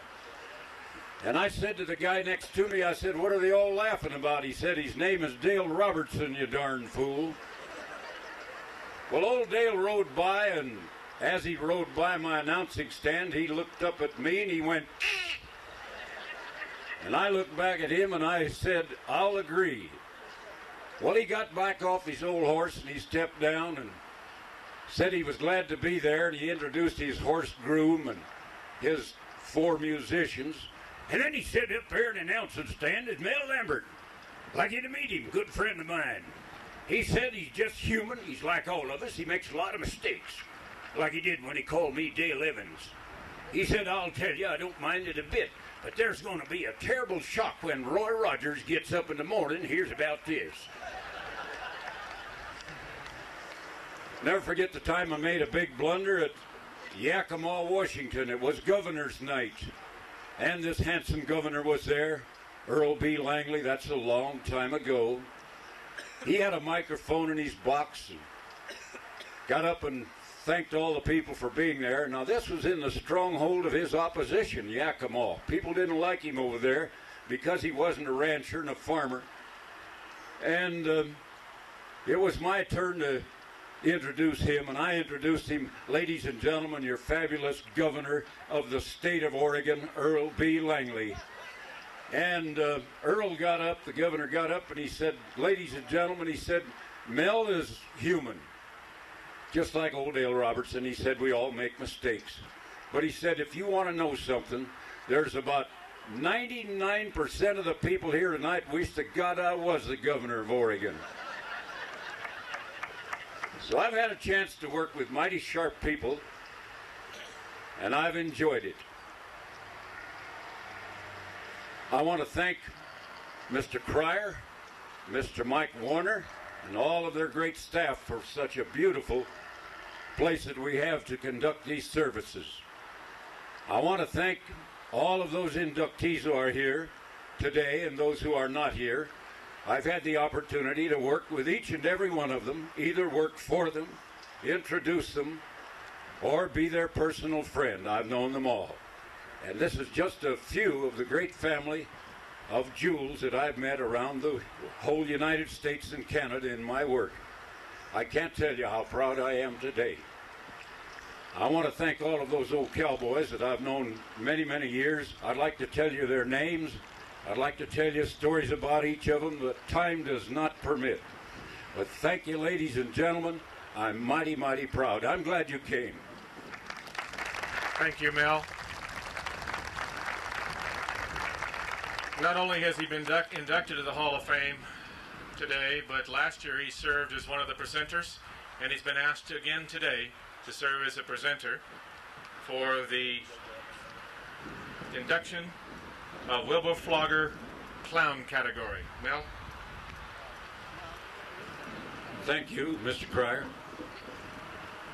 And I said to the guy next to me, I said, what are they all laughing about? He said, his name is Dale Robertson, you darn fool. Well, old Dale rode by, and as he rode by my announcing stand, he looked up at me and he went, and I looked back at him and I said, I'll agree. Well, he got back off his old horse and he stepped down and said he was glad to be there, and he introduced his horse groom and his 4 musicians. And then he said up there in the announcing stand is Mel Lambert. Like you to meet him, good friend of mine. He said he's just human, he's like all of us, he makes a lot of mistakes. Like he did when he called me Dale Evans. He said, I'll tell you, I don't mind it a bit, but there's going to be a terrible shock when Roy Rogers gets up in the morning and hears about this. Never forget the time I made a big blunder at Yakima, Washington. It was governor's night, and this handsome governor was there, Earl B Langley. That's a long time ago. He had a microphone in his box and got up and thanked all the people for being there. Now, this was in the stronghold of his opposition, Yakima. People didn't like him over there because he wasn't a rancher and a farmer. And it was my turn to introduce him, and I introduced him, ladies and gentlemen, your fabulous governor of the state of Oregon, Earl B Langley. And Earl got up, the governor got up, and he said, ladies and gentlemen, he said, Mel is human, just like old Dale Robertson. He said, we all make mistakes. But he said, if you want to know something, there's about 99% of the people here tonight wish to God I was the governor of Oregon. So I've had a chance to work with mighty sharp people, and I've enjoyed it. I want to thank Mr. Cryer, Mr. Mike Warner, and all of their great staff for such a beautiful place that we have to conduct these services. I want to thank all of those inductees who are here today and those who are not here. I've had the opportunity to work with each and every one of them, either work for them, introduce them, or be their personal friend. I've known them all. And this is just a few of the great family of jewels that I've met around the whole United States and Canada in my work. I can't tell you how proud I am today. I want to thank all of those old cowboys that I've known many, many years. I'd like to tell you their names. I'd like to tell you stories about each of them, but time does not permit. But thank you, ladies and gentlemen. I'm mighty, mighty proud. I'm glad you came. Thank you, Mel. Not only has he been inducted to the Hall of Fame today, but last year he served as one of the presenters, and he's been asked again today to serve as a presenter for the induction of Wilbur Plugger clown category. Mel? Thank you, Mr. Cryer.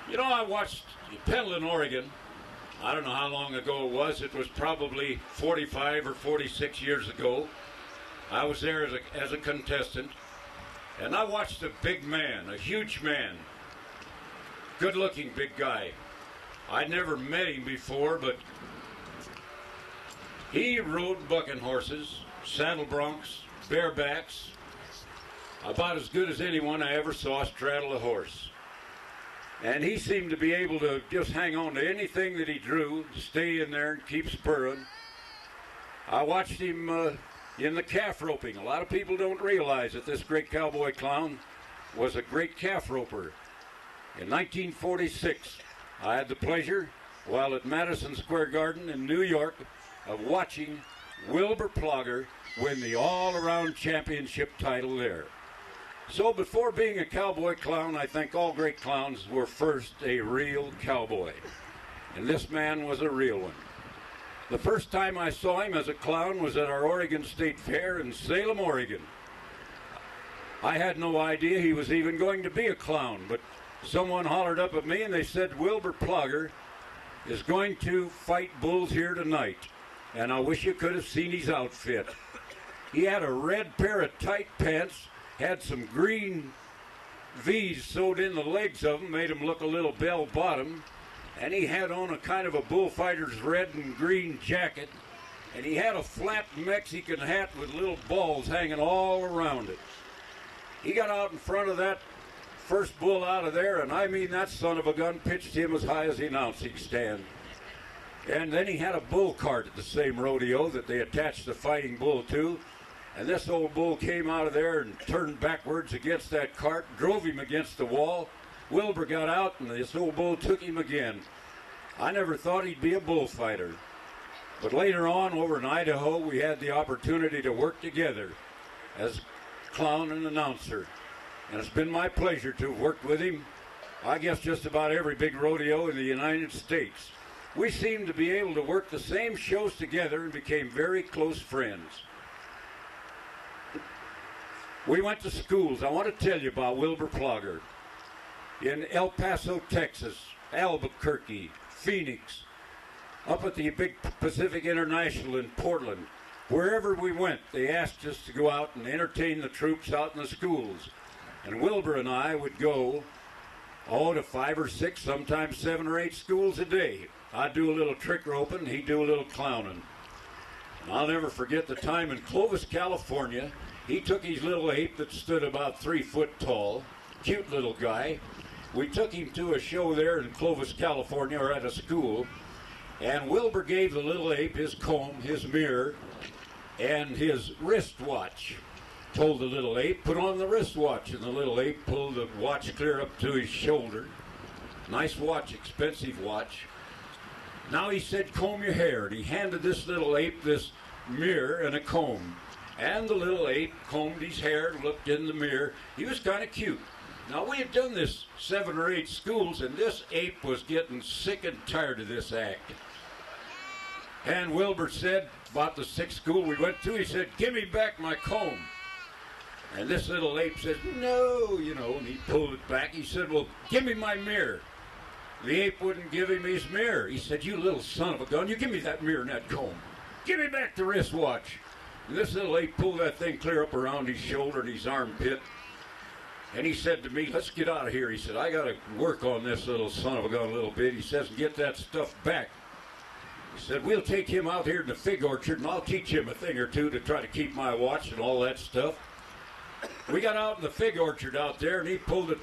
You know, I watched Pendleton, Oregon. I don't know how long ago it was. It was probably 45 or 46 years ago. I was there as a contestant, and I watched a big man, a huge man, good-looking big guy. I'd never met him before, but he rode bucking horses, saddle broncs, barebacks, about as good as anyone I ever saw straddle a horse. And he seemed to be able to just hang on to anything that he drew, stay in there and keep spurring. I watched him in the calf roping. A lot of people don't realize that this great cowboy clown was a great calf roper. In 1946, I had the pleasure, while at Madison Square Garden in New York, of watching Wilbur Plugger win the all-around championship title there. So before being a cowboy clown, I think all great clowns were first a real cowboy. And this man was a real one. The first time I saw him as a clown was at our Oregon State Fair in Salem, Oregon. I had no idea he was even going to be a clown, but someone hollered up at me and they said, Wilbur Plugger is going to fight bulls here tonight. And I wish you could have seen his outfit. He had a red pair of tight pants, had some green V's sewed in the legs of them, made him look a little bell-bottom, and he had on a kind of a bullfighter's red and green jacket, and he had a flat Mexican hat with little balls hanging all around it. He got out in front of that first bull out of there, and I mean that son of a gun pitched him as high as the announcing stand. And then he had a bull cart at the same rodeo that they attached the fighting bull to, and this old bull came out of there and turned backwards against that cart, drove him against the wall. Wilbur got out, and this old bull took him again. I never thought he'd be a bullfighter. But later on, over in Idaho, we had the opportunity to work together as clown and announcer. And it's been my pleasure to have worked with him, I guess just about every big rodeo in the United States. We seemed to be able to work the same shows together and became very close friends. We went to schools. I want to tell you about Wilbur Plugger. In El Paso, Texas, Albuquerque, Phoenix, up at the big Pacific International in Portland. Wherever we went, they asked us to go out and entertain the troops out in the schools. And Wilbur and I would go, to 5 or 6, sometimes 7 or 8 schools a day. I'd do a little trick roping, he'd do a little clowning. And I'll never forget the time in Clovis, California. He took his little ape that stood about 3 foot tall, cute little guy. We took him to a show there in Clovis, California, or at a school, and Wilbur gave the little ape his comb, his mirror, and his wristwatch. Told the little ape, put on the wristwatch, and the little ape pulled the watch clear up to his shoulder. Nice watch, expensive watch. Now he said, comb your hair, and he handed this little ape this mirror and a comb. And the little ape combed his hair, looked in the mirror. He was kind of cute. Now, we had done this 7 or 8 schools, and this ape was getting sick and tired of this act. And Wilbur said, about the 6th school we went to, he said, give me back my comb. And this little ape said, no, and he pulled it back. He said, well, give me my mirror. The ape wouldn't give him his mirror. He said, you little son of a gun, you give me that mirror and that comb. Give me back the wristwatch. And this little ape pulled that thing clear up around his shoulder and his armpit. And he said to me, let's get out of here. He said, I got to work on this little son of a gun a little bit. He says, get that stuff back. He said, we'll take him out here in the fig orchard, and I'll teach him a thing or two to try to keep my watch and all that stuff. We got out in the fig orchard out there, and he pulled the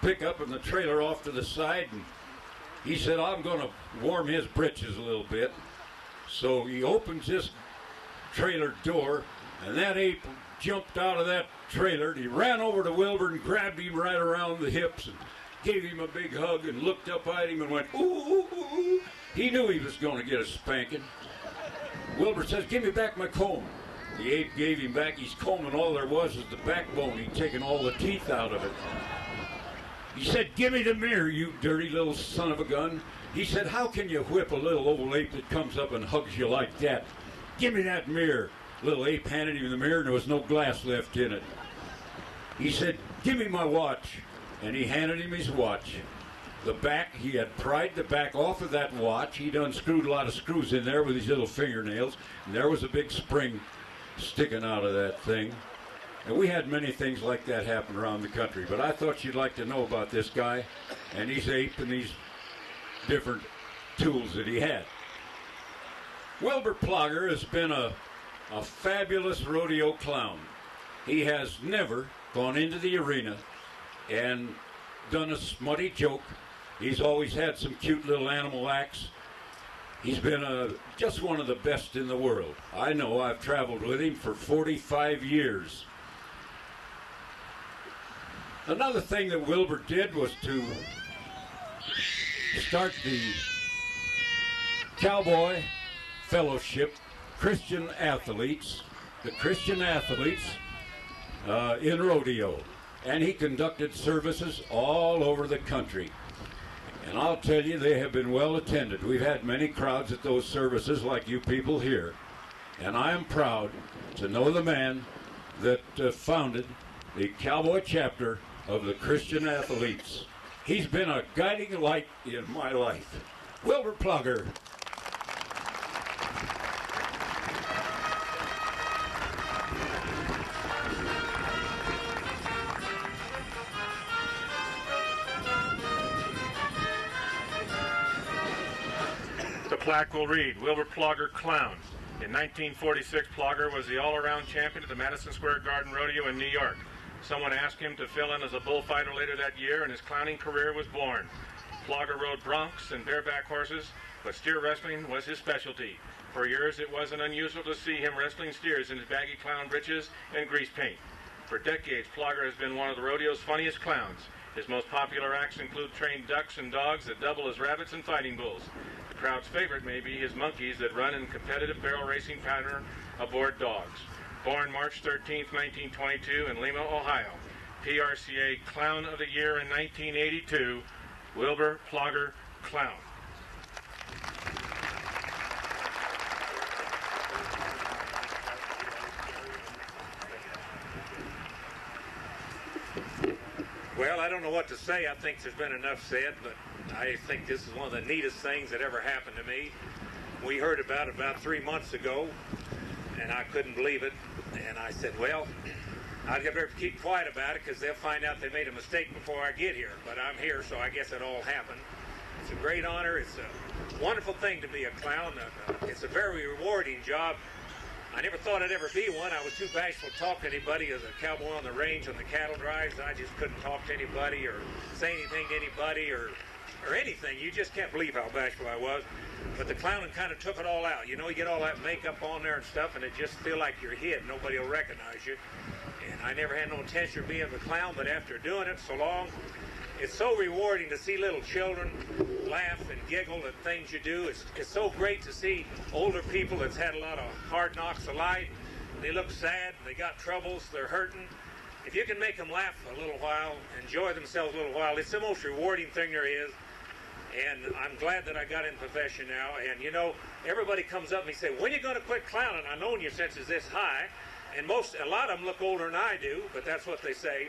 pickup and the trailer off to the side, and he said, I'm going to warm his britches a little bit. So he opens this trailer door, and that ape jumped out of that trailer, and he ran over to Wilbur and grabbed him right around the hips and gave him a big hug and looked up at him and went, ooh, ooh, ooh. He knew he was going to get a spanking. Wilbur says, give me back my comb. The ape gave him back his comb, and all there was the backbone. He'd taken all the teeth out of it. He said, give me the mirror, you dirty little son of a gun. He said, how can you whip a little old ape that comes up and hugs you like that? Give me that mirror. Little ape handed him the mirror, and there was no glass left in it. He said, give me my watch. And he handed him his watch. The back, he had pried the back off of that watch. He'd unscrewed a lot of screws in there with his little fingernails, and there was a big spring sticking out of that thing. And we had many things like that happen around the country, but I thought you'd like to know about this guy and his ape and these different tools that he had. Wilbur Plugger has been a fabulous rodeo clown. He has never gone into the arena and done a smutty joke. He's always had some cute little animal acts. He's been just one of the best in the world. I know, I've traveled with him for 45 years. Another thing that Wilbur did was to start the Cowboy Fellowship Christian Athletes, the Christian Athletes in Rodeo. And he conducted services all over the country. And I'll tell you, they have been well attended. We've had many crowds at those services like you people here. And I am proud to know the man that founded the Cowboy chapter of the Christian Athletes. He's been a guiding light in my life. Wilbur Plugger. The plaque will read, Wilbur Plugger, Clown, In 1946, Plaugher was the all-around champion at the Madison Square Garden Rodeo in New York. Someone asked him to fill in as a bullfighter later that year, and his clowning career was born. Plaugher rode broncs and bareback horses, but steer wrestling was his specialty. For years, it wasn't unusual to see him wrestling steers in his baggy clown breeches and grease paint. For decades, Plaugher has been one of the rodeo's funniest clowns. His most popular acts include trained ducks and dogs that double as rabbits and fighting bulls. The crowd's favorite may be his monkeys that run in competitive barrel racing pattern aboard dogs. Born March 13, 1922 in Lima, Ohio, PRCA Clown of the Year in 1982, Wilbur Plugger, Clown. Well, I don't know what to say. I think there's been enough said, but I think this is one of the neatest things that ever happened to me. We heard about it about 3 months ago, and I couldn't believe it. And I said, well, I'd better keep quiet about it because they'll find out they made a mistake before I get here. But I'm here, so I guess it all happened. It's a great honor. It's a wonderful thing to be a clown. It's a very rewarding job. I never thought I'd ever be one. I was too bashful to talk to anybody as a cowboy on the range on the cattle drives. I just couldn't talk to anybody or say anything to anybody or anything. You just can't believe how bashful I was. But the clowning kind of took it all out. You know, you get all that makeup on there and stuff, and it just feel like you're hid. Nobody will recognize you. And I never had no intention of being a clown, but after doing it so long, it's so rewarding to see little children laugh and giggle at things you do. It's so great to see older people that's had a lot of hard knocks of life. They look sad, they got troubles, they're hurting. If you can make them laugh a little while, enjoy themselves a little while, it's the most rewarding thing there is. And I'm glad that I got in the profession now. And you know, everybody comes up and they say, when are you going to quit clowning? I've known you since it's this high. And a lot of them look older than I do, but that's what they say.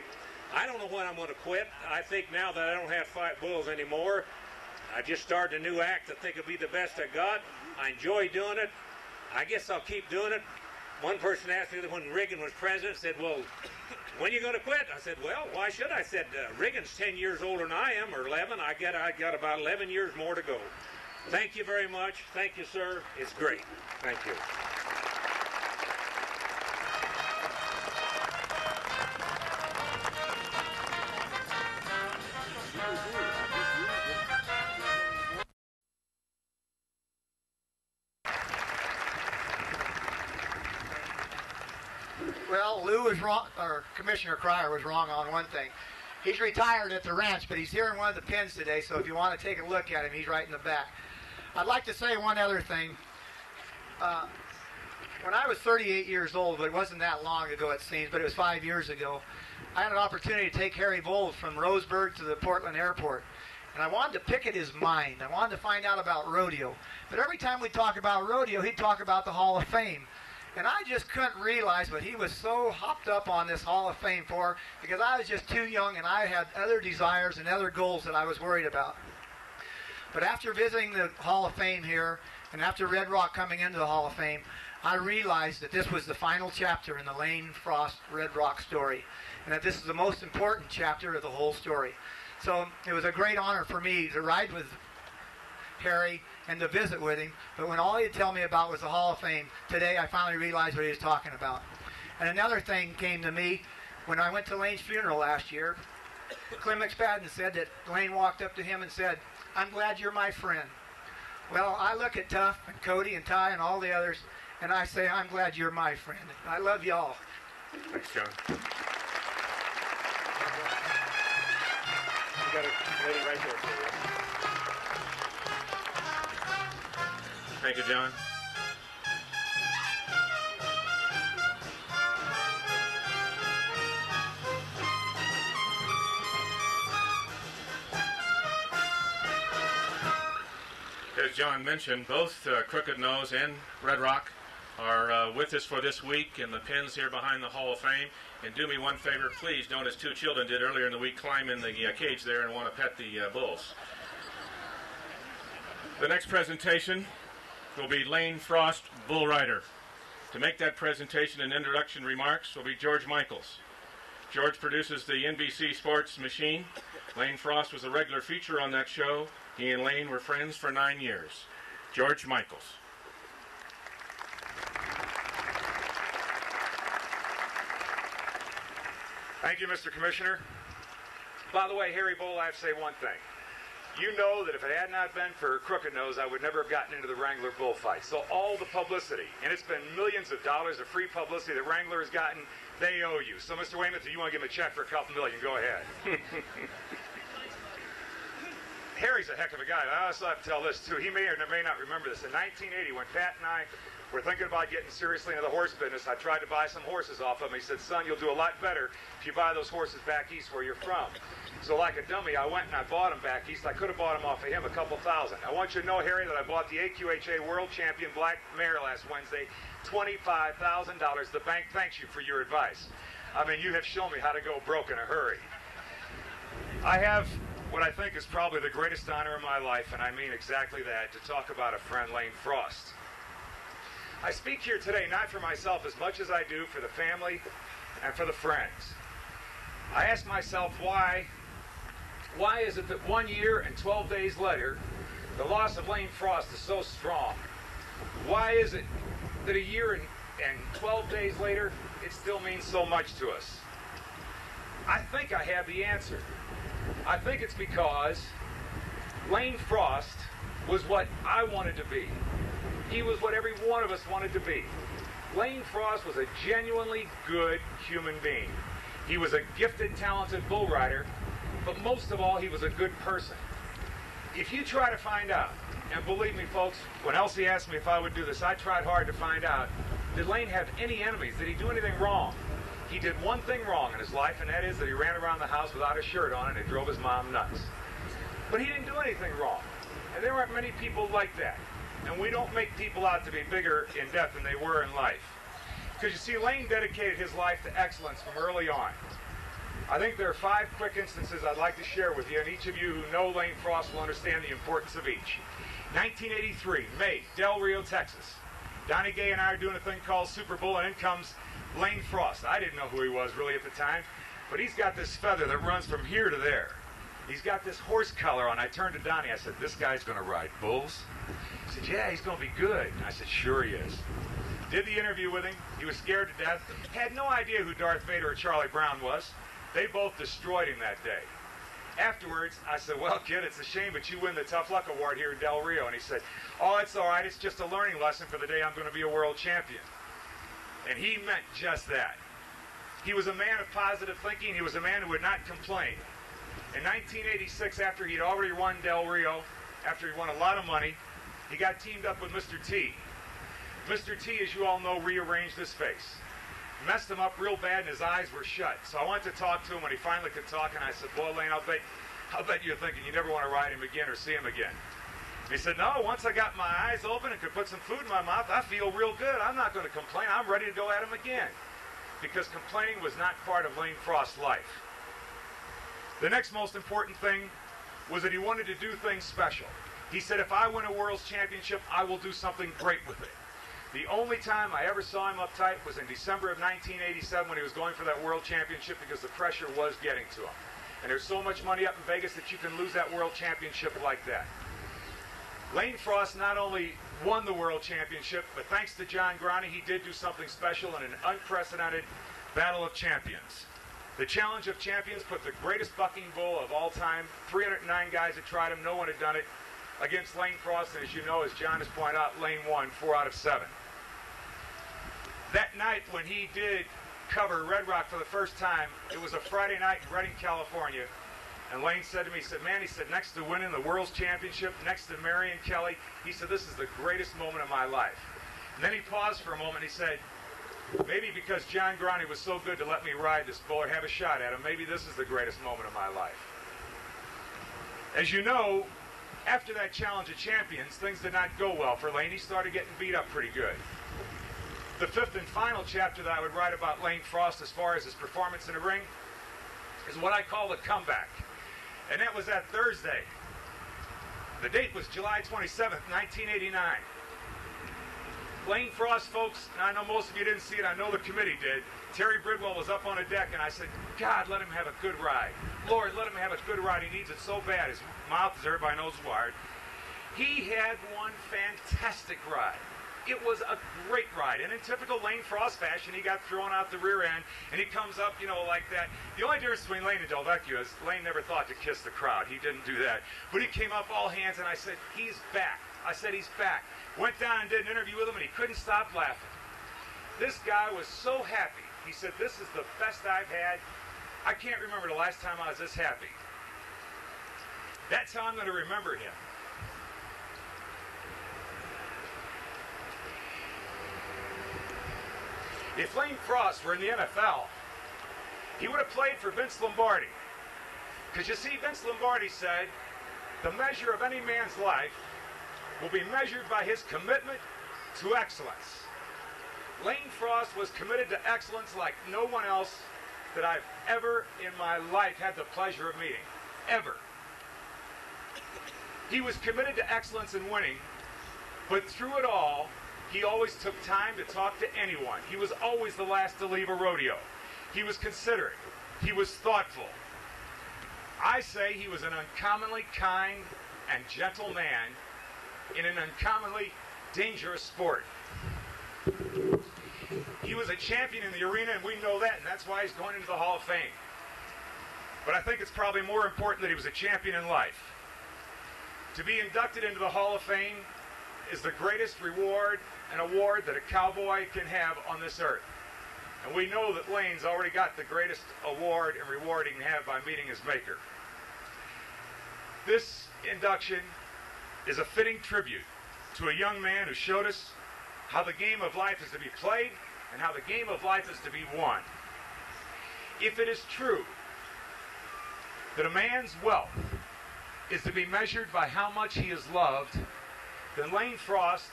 I don't know when I'm going to quit. I think now that I don't have to fight bulls anymore, I just started a new act I think it'll be the best I got. I enjoy doing it. I guess I'll keep doing it. One person asked me when Reagan was president, said, well, when are you going to quit? I said, well, why should I? I said, Reagan's 10 years older than I am, or 11. I got about 11 years more to go. Thank you very much. Thank you, sir. It's great. Thank you. Well, Lou was wrong, or Commissioner Cryer was wrong on one thing. He's retired at the ranch, but he's here in one of the pens today, so if you want to take a look at him, he's right in the back. I'd like to say one other thing. When I was 38 years old, but it wasn't that long ago it seems, but it was 5 years ago, I had an opportunity to take Harry Vold from Roseburg to the Portland airport. And I wanted to pick at his mind. I wanted to find out about rodeo. But every time we talk about rodeo, he'd talk about the Hall of Fame. And I just couldn't realize what he was so hopped up on this Hall of Fame for, because I was just too young and I had other desires and other goals that I was worried about. But after visiting the Hall of Fame here, and after Red Rock coming into the Hall of Fame, I realized that this was the final chapter in the Lane Frost Red Rock story, and that this is the most important chapter of the whole story. So it was a great honor for me to ride with Harry and to visit with him, but when all he'd tell me about was the Hall of Fame, today I finally realized what he was talking about. And another thing came to me when I went to Lane's funeral last year. Clem McSpadden said that Lane walked up to him and said, "I'm glad you're my friend." Well, I look at Tuff and Cody and Ty and all the others, and I say, I'm glad you're my friend. I love y'all. Thanks, John. You got a lady right there for you. Thank you, John. As John mentioned, both Crooked Nose and Red Rock are with us for this week in the pens here behind the Hall of Fame. And do me one favor, please don't, as two children did earlier in the week, climb in the cage there and want to pet the bulls. The next presentation will be Lane Frost, Bull Rider. To make that presentation and introduction remarks will be George Michaels. George produces the NBC Sports Machine. Lane Frost was a regular feature on that show. He and Lane were friends for 9 years. George Michaels. Thank you, Mr. Commissioner. By the way, Harry Bowl, I have to say one thing. You know that if it had not been for Crooked Nose, I would never have gotten into the Wrangler bullfight. So all the publicity, and it's been millions of dollars of free publicity that Wrangler has gotten, they owe you. So, Mr. Weymouth, if you want to give him a check for a couple million, go ahead. Harry's a heck of a guy. I also have to tell this, too. He may or may not remember this. In 1980, when Pat and I were thinking about getting seriously into the horse business, I tried to buy some horses off of him. He said, son, you'll do a lot better if you buy those horses back east where you're from. So like a dummy, I went and I bought them back east. I could have bought them off of him, a couple thousand. I want you to know, Harry, that I bought the AQHA World Champion Black Mare last Wednesday, $25,000. The bank thanks you for your advice. I mean, you have shown me how to go broke in a hurry. I have what I think is probably the greatest honor of my life, and I mean exactly that, to talk about a friend, Lane Frost. I speak here today not for myself as much as I do for the family and for the friends. I ask myself why is it that 1 year and 12 days later, the loss of Lane Frost is so strong? Why is it that a year and 12 days later, it still means so much to us? I think I have the answer. I think it's because Lane Frost was what I wanted to be. He was what every one of us wanted to be. Lane Frost was a genuinely good human being. He was a gifted, talented bull rider, but most of all, he was a good person. If you try to find out, and believe me, folks, when Elsie asked me if I would do this, I tried hard to find out, did Lane have any enemies? Did he do anything wrong? He did one thing wrong in his life, and that is that he ran around the house without a shirt on, and it drove his mom nuts. But he didn't do anything wrong. And there aren't many people like that. And we don't make people out to be bigger in death than they were in life. Because you see, Lane dedicated his life to excellence from early on. I think there are 5 quick instances I'd like to share with you, and each of you who know Lane Frost will understand the importance of each. 1983, May, Del Rio, Texas. Donnie Gay and I are doing a thing called Super Bowl, and in comes Lane Frost. I didn't know who he was really at the time, but he's got this feather that runs from here to there. He's got this horse collar on. I turned to Donnie. I said, this guy's going to ride bulls? He said, yeah, he's going to be good. And I said, sure he is. Did the interview with him. He was scared to death. Had no idea who Darth Vader or Charlie Brown was. They both destroyed him that day. Afterwards, I said, well, kid, it's a shame, but you win the Tough Luck Award here in Del Rio. And he said, oh, it's all right. It's just a learning lesson for the day I'm going to be a world champion. And he meant just that. He was a man of positive thinking. He was a man who would not complain. In 1986, after he'd already won Del Rio, after he won a lot of money, he got teamed up with Mr. T. Mr. T, as you all know, rearranged his face. Messed him up real bad, and his eyes were shut. So I went to talk to him when he finally could talk, and I said, boy, Lane, I'll bet you're thinking you never want to ride him again or see him again. He said, no, once I got my eyes open and could put some food in my mouth, I feel real good. I'm not going to complain. I'm ready to go at him again. Because complaining was not part of Lane Frost's life. The next most important thing was that he wanted to do things special. He said, if I win a World's Championship, I will do something great with it. The only time I ever saw him uptight was in December of 1987 when he was going for that World Championship because the pressure was getting to him. And there's so much money up in Vegas that you can lose that World Championship like that. Lane Frost not only won the World Championship, but thanks to John Groney, he did do something special in an unprecedented Battle of Champions. The Challenge of Champions put the greatest bucking bull of all time, 309 guys had tried him, no one had done it, against Lane Frost, and as you know, as John has pointed out, Lane won 4 out of 7. That night when he did cover Red Rock for the first time, it was a Friday night in Redding, California, and Lane said to me, he said, man, he said, next to winning the World's Championship, next to Marion Kelly, he said, this is the greatest moment of my life. And then he paused for a moment, he said, maybe because John Groney was so good to let me ride this bull or have a shot at him, maybe this is the greatest moment of my life. As you know, after that Challenge of Champions, things did not go well for Lane. He started getting beat up pretty good. The 5th and final chapter that I would write about Lane Frost as far as his performance in the ring is what I call the comeback. And that was that Thursday. The date was July 27th, 1989. Lane Frost, folks, and I know most of you didn't see it, I know the committee did. Terry Bridwell was up on the deck, and I said, God, let him have a good ride. Lord, let him have a good ride. He needs it so bad. His mouth, as everybody knows, is wired. He had one fantastic ride. It was a great ride, and in typical Lane Frost fashion, he got thrown out the rear end, and he comes up, you know, like that. The only difference between Lane and Delvecchio is Lane never thought to kiss the crowd. He didn't do that. But he came up all hands, and I said, he's back. I said, he's back. Went down and did an interview with him, and he couldn't stop laughing. This guy was so happy. He said, this is the best I've had. I can't remember the last time I was this happy. That's how I'm going to remember him. If Lane Frost were in the NFL, he would have played for Vince Lombardi. Because you see, Vince Lombardi said, the measure of any man's life will be measured by his commitment to excellence. Lane Frost was committed to excellence like no one else that I've ever in my life had the pleasure of meeting. Ever. He was committed to excellence in winning, but through it all, he always took time to talk to anyone. He was always the last to leave a rodeo. He was considerate. He was thoughtful. I say he was an uncommonly kind and gentle man in an uncommonly dangerous sport. He was a champion in the arena, and we know that, and that's why he's going into the Hall of Fame. But I think it's probably more important that he was a champion in life. To be inducted into the Hall of Fame is the greatest reward and award that a cowboy can have on this earth. And we know that Lane's already got the greatest award and reward he can have by meeting his maker. This induction is a fitting tribute to a young man who showed us how the game of life is to be played and how the game of life is to be won. If it is true that a man's wealth is to be measured by how much he is loved, then Lane Frost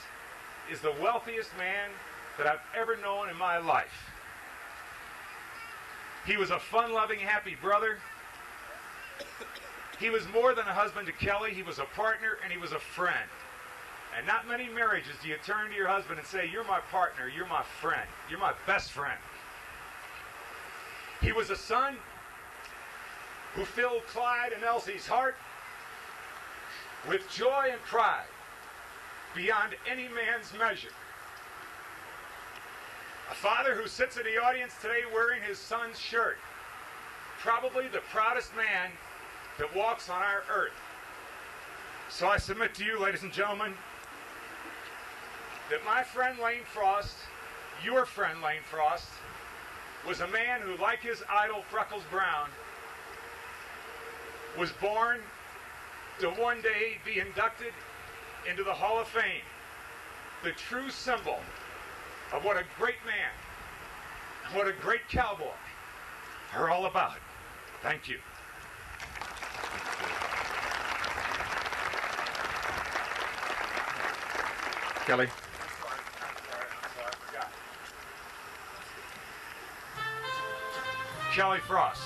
is the wealthiest man that I've ever known in my life. He was a fun-loving, happy brother. He was more than a husband to Kelly. He was a partner, and he was a friend. And not many marriages do you turn to your husband and say, you're my partner, you're my friend, you're my best friend. He was a son who filled Clyde and Elsie's heart with joy and pride beyond any man's measure. A father who sits in the audience today wearing his son's shirt. Probably the proudest man that walks on our earth. So I submit to you, ladies and gentlemen, that my friend Lane Frost, your friend Lane Frost, was a man who, like his idol Freckles Brown, was born to one day be inducted into the Hall of Fame. The true symbol of what a great man, what a great cowboy are all about. Thank you. Kelly. Kelly Frost.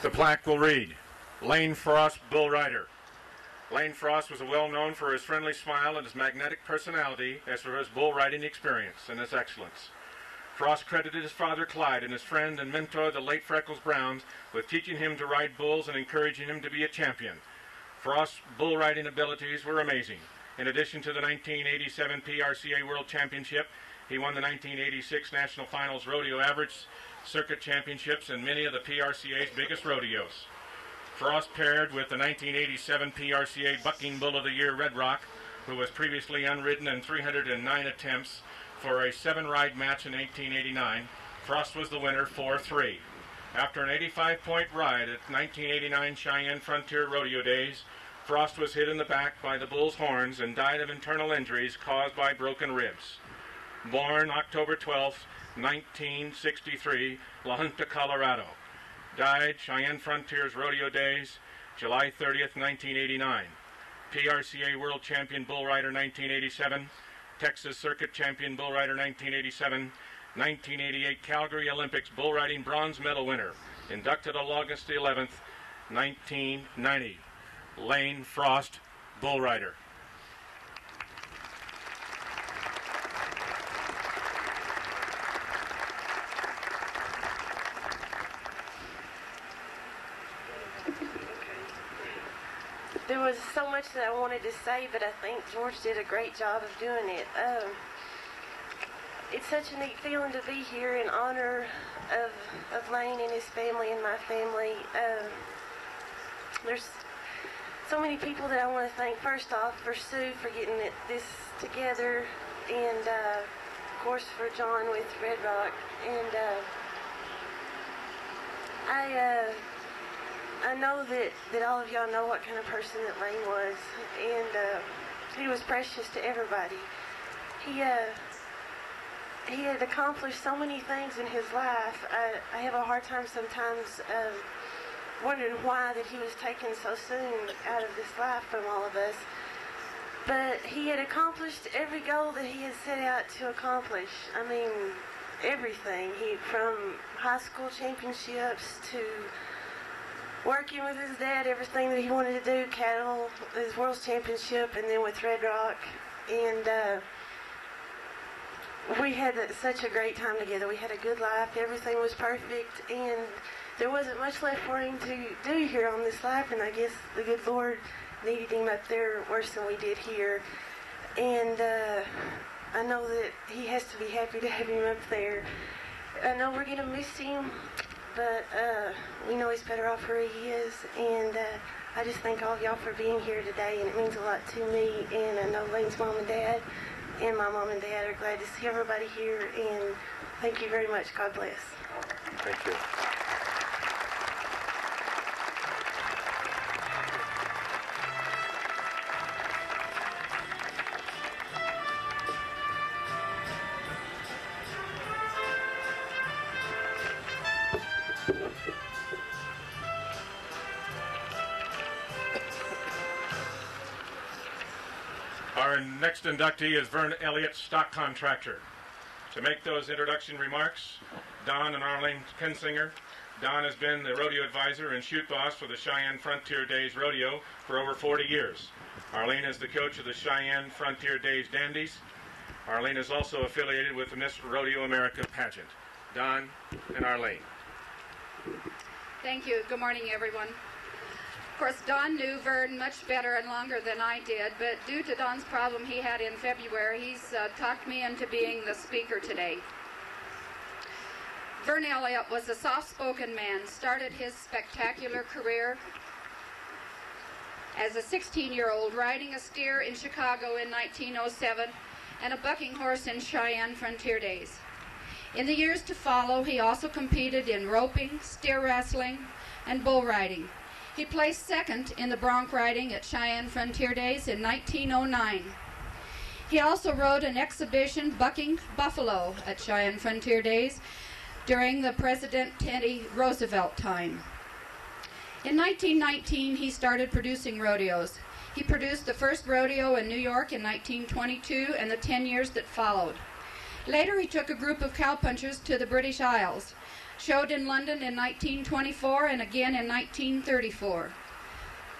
The plaque will read, Lane Frost, Bull Rider. Lane Frost was well known for his friendly smile and his magnetic personality, as for his bull riding experience and his excellence. Frost credited his father Clyde and his friend and mentor, the late Freckles Brown, with teaching him to ride bulls and encouraging him to be a champion. Frost's bull riding abilities were amazing. In addition to the 1987 PRCA World Championship, he won the 1986 National Finals Rodeo Average Circuit Championships and many of the PRCA's biggest rodeos. Frost paired with the 1987 PRCA Bucking Bull of the Year Red Rock, who was previously unridden in 309 attempts for a 7-ride match in 1889. Frost was the winner 4-3. After an 85-point ride at 1989 Cheyenne Frontier Rodeo Days, Frost was hit in the back by the bull's horns and died of internal injuries caused by broken ribs. Born October 12, 1963, La Junta, Colorado. Died Cheyenne Frontier's Rodeo Days, July 30th, 1989. PRCA World Champion Bull Rider 1987, Texas Circuit Champion Bull Rider 1987, 1988 Calgary Olympics Bull Riding Bronze Medal winner, inducted on August 11th, 1990. Lane Frost, Bull Rider. there was so much that I wanted to say, but I think George did a great job of doing it. It's such a neat feeling to be here in honor of Lane and his family and my family. There's so many people that I want to thank. First off, for Sue for getting this together, and of course for John with Red Rock. And I know that all of y'all know what kind of person that Lane was, and he was precious to everybody. He had accomplished so many things in his life. I have a hard time sometimes wondering why that he was taken so soon out of this life from all of us. But he had accomplished every goal that he had set out to accomplish. I mean, everything. From high school championships to working with his dad, everything that he wanted to do, cattle, his world championship, and then with Red Rock. And we had such a great time together. We had a good life. Everything was perfect, and there wasn't much left for him to do here on this life, and I guess the good Lord needed him up there worse than we did here. And I know that he has to be happy to have him up there. I know we're going to miss him, but we know he's better off where he is. And I just thank all of y'all for being here today, and it means a lot to me. And I know Lane's mom and dad and my mom and dad are glad to see everybody here. And thank you very much. God bless. Thank you. Our next inductee is Verne Elliott, stock contractor. To make those introduction remarks, Don and Arlene Kinsinger. Don has been the rodeo advisor and shoot boss for the Cheyenne Frontier Days Rodeo for over 40 years. Arlene is the coach of the Cheyenne Frontier Days Dandies. Arlene is also affiliated with the Miss Rodeo America pageant. Don and Arlene. Thank you. Good morning, everyone. Of course, Don knew Vern much better and longer than I did, but due to Don's problem he had in February, he's talked me into being the speaker today. Verne Elliott was a soft-spoken man, started his spectacular career as a 16-year-old riding a steer in Chicago in 1907 and a bucking horse in Cheyenne Frontier Days. In the years to follow, he also competed in roping, steer wrestling, and bull riding. He placed second in the bronc riding at Cheyenne Frontier Days in 1909. He also rode an exhibition bucking buffalo at Cheyenne Frontier Days during the President Teddy Roosevelt time. In 1919, he started producing rodeos. He produced the first rodeo in New York in 1922 and the 10 years that followed. Later, he took a group of cowpunchers to the British Isles, showed in London in 1924 and again in 1934.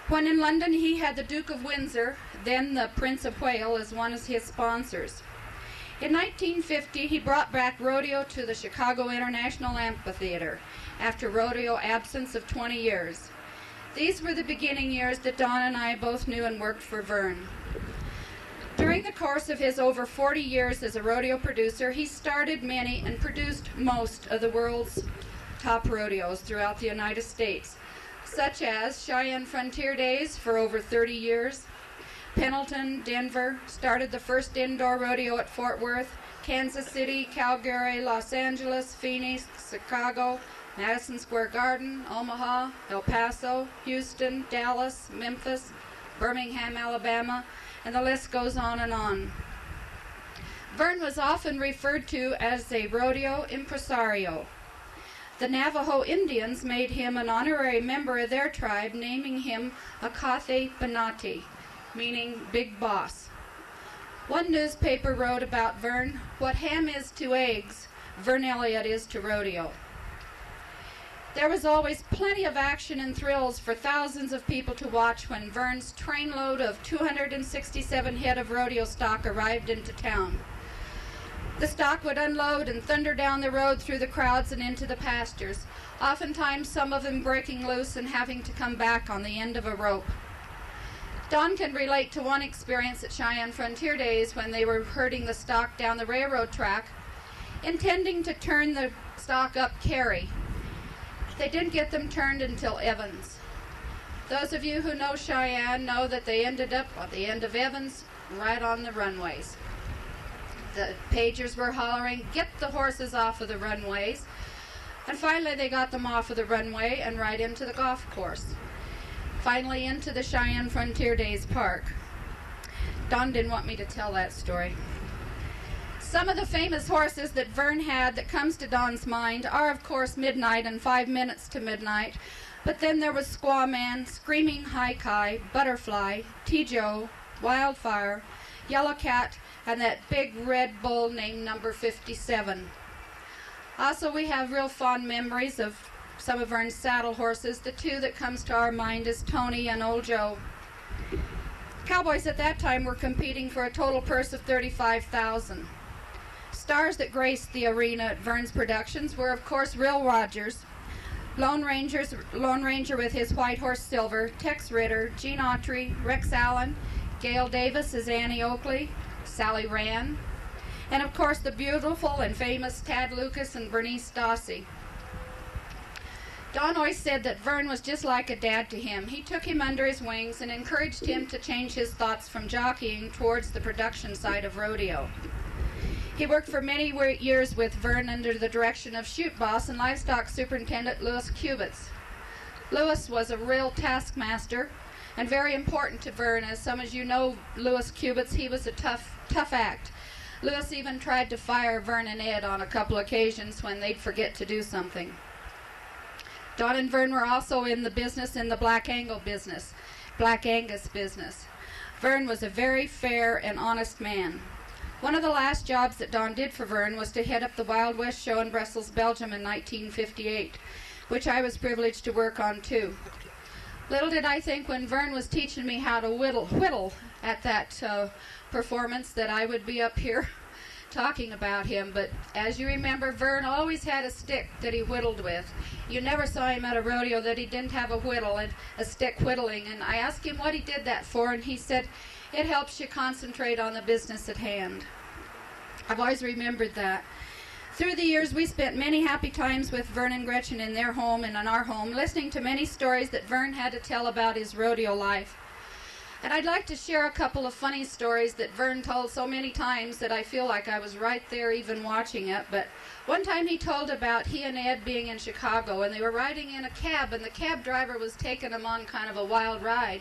When in London, he had the Duke of Windsor, then the Prince of Wales, as one of his sponsors. In 1950, he brought back rodeo to the Chicago International Amphitheater after rodeo absence of 20 years. These were the beginning years that Don and I both knew and worked for Verne. During the course of his over 40 years as a rodeo producer, he started many and produced most of the world's top rodeos throughout the United States, such as Cheyenne Frontier Days for over 30 years, Pendleton, Denver, started the first indoor rodeo at Fort Worth, Kansas City, Calgary, Los Angeles, Phoenix, Chicago, Madison Square Garden, Omaha, El Paso, Houston, Dallas, Memphis, Birmingham, Alabama, and the list goes on and on. Verne was often referred to as a rodeo impresario. The Navajo Indians made him an honorary member of their tribe, naming him Akathe Benati, meaning big boss. One newspaper wrote about Verne, "What ham is to eggs, Verne Elliott is to rodeo." There was always plenty of action and thrills for thousands of people to watch when Verne's trainload of 267 head of rodeo stock arrived into town. The stock would unload and thunder down the road through the crowds and into the pastures, oftentimes some of them breaking loose and having to come back on the end of a rope. Don can relate to one experience at Cheyenne Frontier Days when they were herding the stock down the railroad track, intending to turn the stock up Cary. They didn't get them turned until Evans. Those of you who know Cheyenne know that they ended up at the end of Evans, right on the runways. The pagers were hollering, "Get the horses off of the runways." And finally they got them off of the runway and right into the golf course. Finally into the Cheyenne Frontier Days Park. Don didn't want me to tell that story. Some of the famous horses that Verne had that comes to Don's mind are, of course, Midnight and 5 Minutes to Midnight. But then there was Squaw Man, Screaming High Kai, Butterfly, T-Joe, Wildfire, Yellow Cat, and that big red bull named Number 57. Also, we have real fond memories of some of Verne's saddle horses. The two that comes to our mind is Tony and Old Joe. Cowboys at that time were competing for a total purse of $35,000. Stars that graced the arena at Verne's productions were, of course, Real Rogers, Lone Ranger with his white horse Silver, Tex Ritter, Gene Autry, Rex Allen, Gail Davis as Annie Oakley, Sally Rand, and of course the beautiful and famous Tad Lucas and Bernice Dossie. Don always said that Verne was just like a dad to him. He took him under his wings and encouraged him to change his thoughts from jockeying towards the production side of rodeo. He worked for many years with Verne under the direction of chute boss and livestock superintendent Louis Cubits. Louis was a real taskmaster and very important to Verne. As some of you know, Louis Cubits, he was a tough act. Louis even tried to fire Verne and Ed on a couple occasions when they'd forget to do something. Don and Verne were also in the Black Angus business. Verne was a very fair and honest man. One of the last jobs that Don did for Verne was to head up the Wild West show in Brussels, Belgium in 1958, which I was privileged to work on too. Little did I think when Verne was teaching me how to whittle at that performance that I would be up here talking about him. But as you remember, Verne always had a stick that he whittled with. You never saw him at a rodeo that he didn't have a whittle and a stick whittling. And I asked him what he did that for, and he said, "It helps you concentrate on the business at hand." I've always remembered that. Through the years, we spent many happy times with Verne and Gretchen in their home and in our home, listening to many stories that Verne had to tell about his rodeo life. And I'd like to share a couple of funny stories that Verne told so many times that I feel like I was right there even watching it. But one time he told about he and Ed being in Chicago, and they were riding in a cab, and the cab driver was taking them on kind of a wild ride.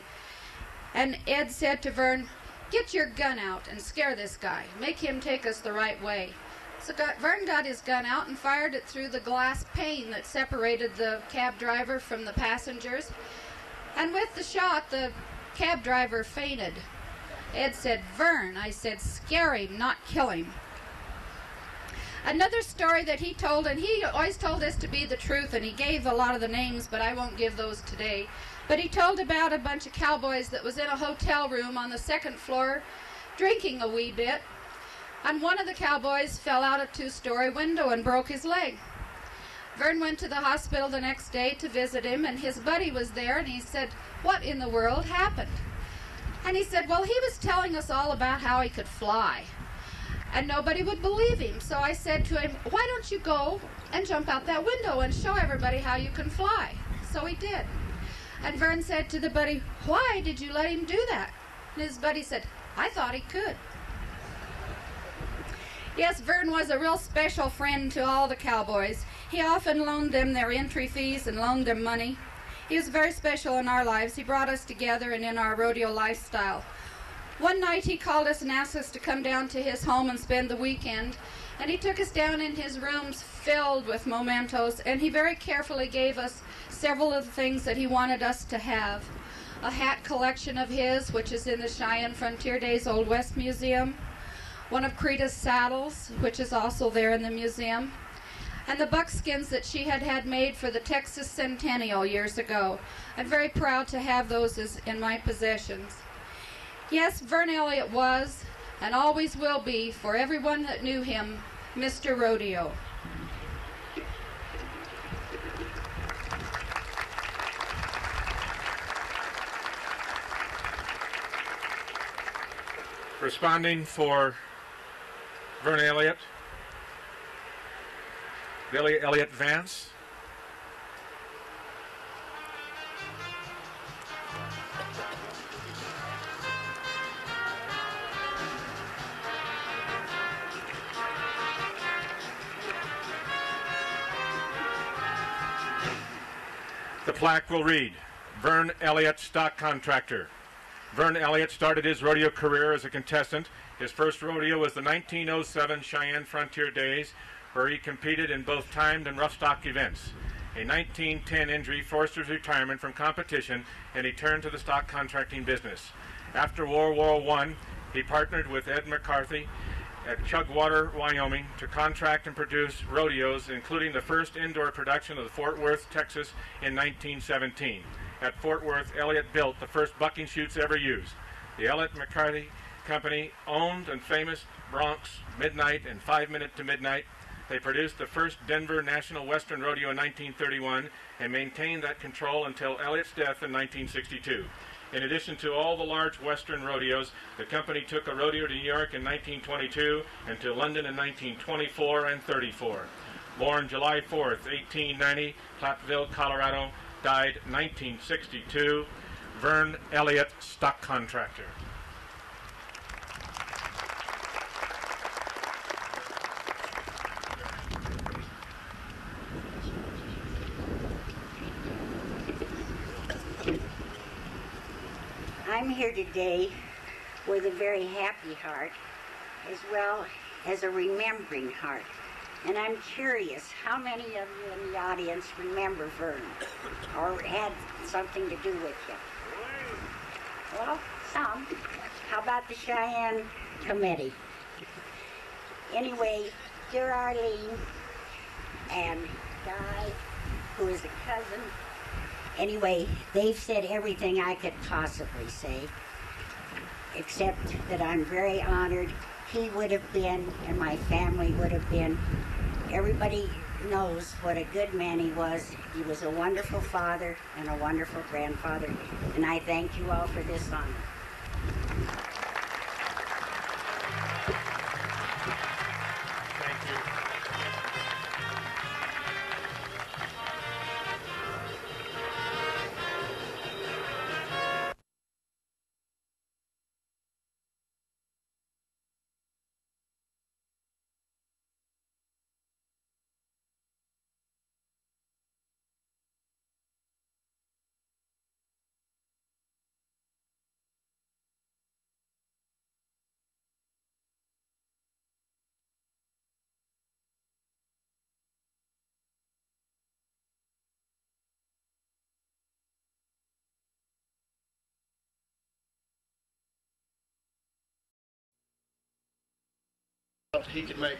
And Ed said to Verne, "Get your gun out and scare this guy. Make him take us the right way." So Verne got his gun out and fired it through the glass pane that separated the cab driver from the passengers. And with the shot, the cab driver fainted. Ed said, "Verne," I said, "scare him, not kill him." Another story that he told, and he always told this to be the truth, and he gave a lot of the names, but I won't give those today. But he told about a bunch of cowboys that was in a hotel room on the second floor drinking a wee bit. And one of the cowboys fell out a two-story window and broke his leg. Verne went to the hospital the next day to visit him, and his buddy was there, and he said, "What in the world happened?" And he said, "Well, he was telling us all about how he could fly." And nobody would believe him. So I said to him, "Why don't you go and jump out that window and show everybody how you can fly?" So he did. And Verne said to the buddy, "Why did you let him do that?" And his buddy said, "I thought he could." Yes, Verne was a real special friend to all the cowboys. He often loaned them their entry fees and loaned them money. He was very special in our lives. He brought us together and in our rodeo lifestyle. One night he called us and asked us to come down to his home and spend the weekend. And he took us down in his rooms filled with mementos, and he very carefully gave us several of the things that he wanted us to have. A hat collection of his, which is in the Cheyenne Frontier Days Old West Museum. One of Creta's saddles, which is also there in the museum. And the buckskins that she had had made for the Texas Centennial years ago. I'm very proud to have those in my possessions. Yes, Verne Elliott was, and always will be, for everyone that knew him, Mr. Rodeo. Responding for Verne Elliott, Billy Elliott Vance. The plaque will read, Verne Elliott, Stock Contractor. Verne Elliott started his rodeo career as a contestant. His first rodeo was the 1907 Cheyenne Frontier Days, where he competed in both timed and rough stock events. A 1910 injury forced his retirement from competition, and he turned to the stock contracting business. After World War I, he partnered with Ed McCarthy at Chugwater, Wyoming, to contract and produce rodeos, including the first indoor production of the Fort Worth, Texas, in 1917. At Fort Worth, Elliott built the first bucking chutes ever used. The Elliott McCarthy Company owned and famous Bronx, Midnight, and 5 Minute to Midnight. They produced the first Denver National Western Rodeo in 1931 and maintained that control until Elliott's death in 1962. In addition to all the large Western rodeos, the company took a rodeo to New York in 1922 and to London in 1924 and 34. Born July 4th, 1890, Platteville, Colorado, died 1962, Verne Elliott, Stock Contractor. I'm here today with a very happy heart as well as a remembering heart. And I'm curious how many of you in the audience remember Verne or had something to do with him? Well, some. How about the Cheyenne Committee? Anyway, dear Arlene and Guy, who is a cousin, anyway, they've said everything I could possibly say, except that I'm very honored. He would have been, and my family would have been. Everybody knows what a good man he was. He was a wonderful father and a wonderful grandfather, and I thank you all for this honor. Thank you.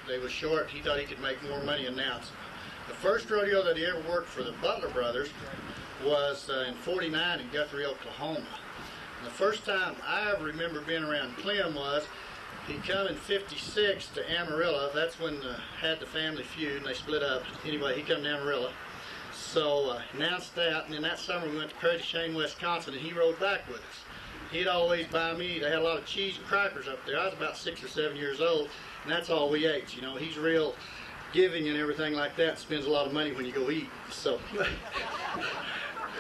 They was short, he thought he could make more money announcing. The first rodeo that he ever worked for the Butler brothers was in '49 in Guthrie, Oklahoma. And the first time I ever remember being around Clem was he come in '56 to Amarillo. That's when had the family feud and they split up. Anyway, he come to Amarillo. So announced that, and then that summer we went to Prairie du Chien, Wisconsin, and he rode back with us. He'd always buy me, they had a lot of cheese and crackers up there. I was about 6 or 7 years old, and that's all we ate. You know, he's real giving and everything like that, spends a lot of money when you go eat. So,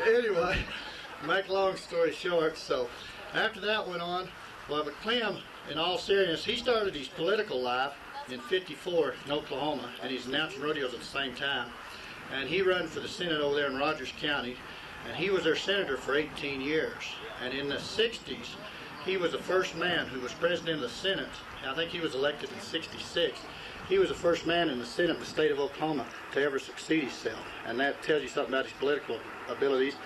anyway, make a long story short, so after that went on, well, but Clem, in all seriousness, he started his political life in '54 in Oklahoma, and he's announcing rodeos at the same time. And he ran for the Senate over there in Rogers County, and he was their senator for 18 years. And in the 60s, he was the first man who was president of the Senate. I think he was elected in '66. He was the first man in the Senate in the state of Oklahoma to ever succeed himself. And that tells you something about his political abilities.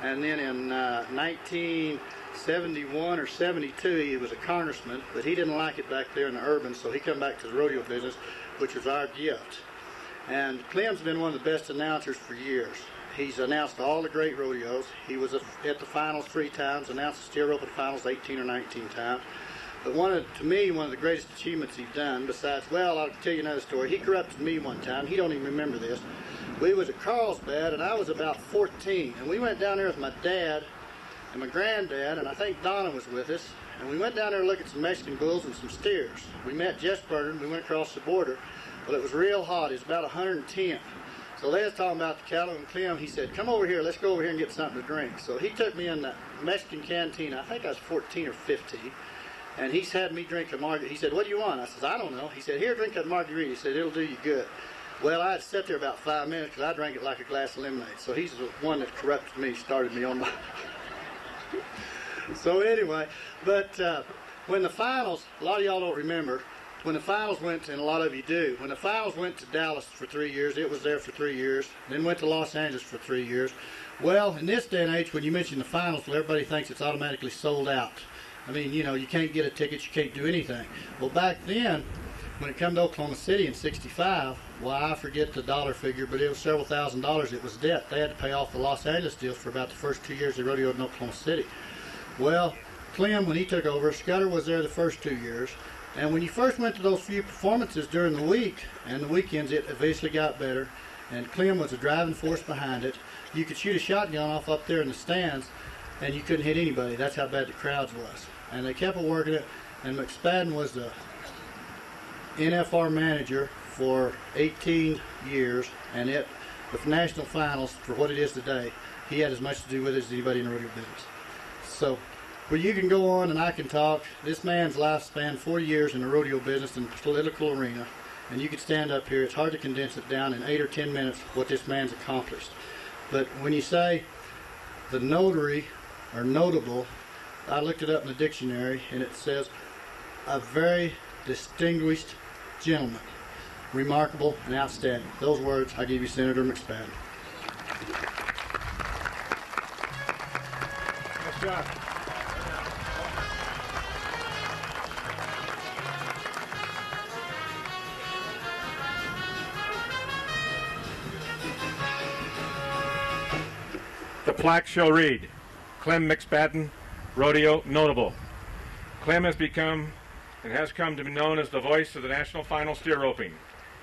And then in 1971 or 72, he was a congressman, but he didn't like it back there in the urban, so he come back to the rodeo business, which was our gift. And Clem's been one of the best announcers for years. He's announced all the great rodeos. He was at the finals 3 times, announced the steer open finals 18 or 19 times. But to me, one of the greatest achievements he's done, besides, well, I'll tell you another story. He corrupted me one time. He don't even remember this. We was at Carlsbad, and I was about 14. And we went down there with my dad and my granddad, and I think Donna was with us. and we went down there to look at some Mexican bulls and some steers. We met Jesperger, and we went across the border. Well, it was real hot. It was about 110. So they was talking about the cattle, and Clem, he said, come over here, let's go over here and get something to drink. So he took me in the Mexican cantina. I think I was 14 or 15, and he's had me drink a margarita. He said, what do you want? I said, I don't know. He said, here, drink that margarita. He said, it'll do you good. Well, I had sat there about 5 minutes because I drank it like a glass of lemonade. So he's the one that corrupted me, started me on my... So anyway, but when the finals, a lot of y'all don't remember, when the finals went, and a lot of you do, when the finals went to Dallas for 3 years, it was there for 3 years, then went to Los Angeles for 3 years. Well, in this day and age, when you mention the finals, well, everybody thinks it's automatically sold out. I mean, you know, you can't get a ticket, you can't do anything. Well, back then, when it come to Oklahoma City in '65, well, I forget the dollar figure, but it was several $1,000s. It was debt. They had to pay off the Los Angeles deal for about the first 2 years they rodeoed in Oklahoma City. Well, Clem, when he took over, Scudder was there the first 2 years. And when you first went to those few performances during the week and the weekends, it eventually got better. And Clem was a driving force behind it. You could shoot a shotgun off up there in the stands, and you couldn't hit anybody. That's how bad the crowds was. And they kept working it. And McSpadden was the NFR manager for 18 years, and the national finals, for what it is today, he had as much to do with it as anybody in the rodeo business. So, well, you can go on and I can talk. This man's lifespan, 40 years in the rodeo business and political arena, and you could stand up here. It's hard to condense it down in 8 or 10 minutes what this man's accomplished. But when you say the notary or notable, I looked it up in the dictionary, and it says a very distinguished gentleman, remarkable and outstanding. Those words I give you, Senator McSpadden. Nice job. The plaque shall read, Clem McSpadden, Rodeo Notable. Clem has become and has come to be known as the voice of the National Final Steer Roping.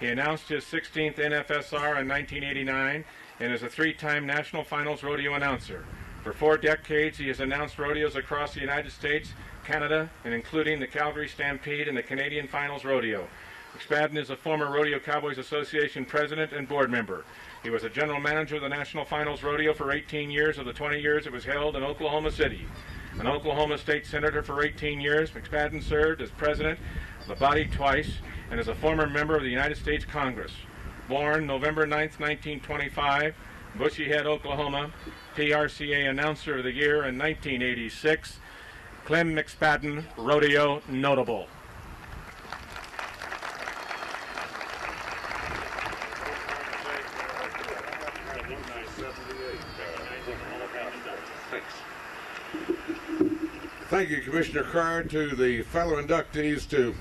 He announced his 16th NFSR in 1989 and is a 3-time National Finals Rodeo announcer. For 4 decades, he has announced rodeos across the United States, Canada, and including the Calgary Stampede and the Canadian Finals Rodeo. McSpadden is a former Rodeo Cowboys Association president and board member. He was a general manager of the National Finals Rodeo for 18 years of the 20 years it was held in Oklahoma City. An Oklahoma State Senator for 18 years, McSpadden served as president of the body twice and is a former member of the United States Congress. Born November 9, 1925, Bushy Head, Oklahoma, PRCA Announcer of the Year in 1986, Clem McSpadden, Rodeo Notable. Thank you, Commissioner Crier. To the fellow inductees,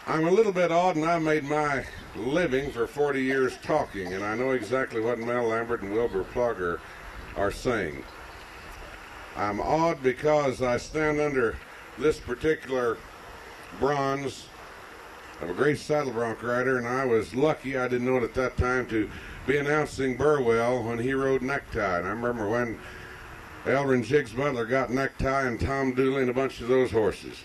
I'm a little bit odd, and I made my living for 40 years talking, and I know exactly what Mel Lambert and Wilbur Plugger are saying. I'm odd because I stand under this particular bronze of a great saddle bronc rider, and I was lucky, I didn't know it at that time, to be announcing Burwell when he rode Necktie. And I remember when Elrin Jiggs Butler got Necktie and Tom Dooley and a bunch of those horses.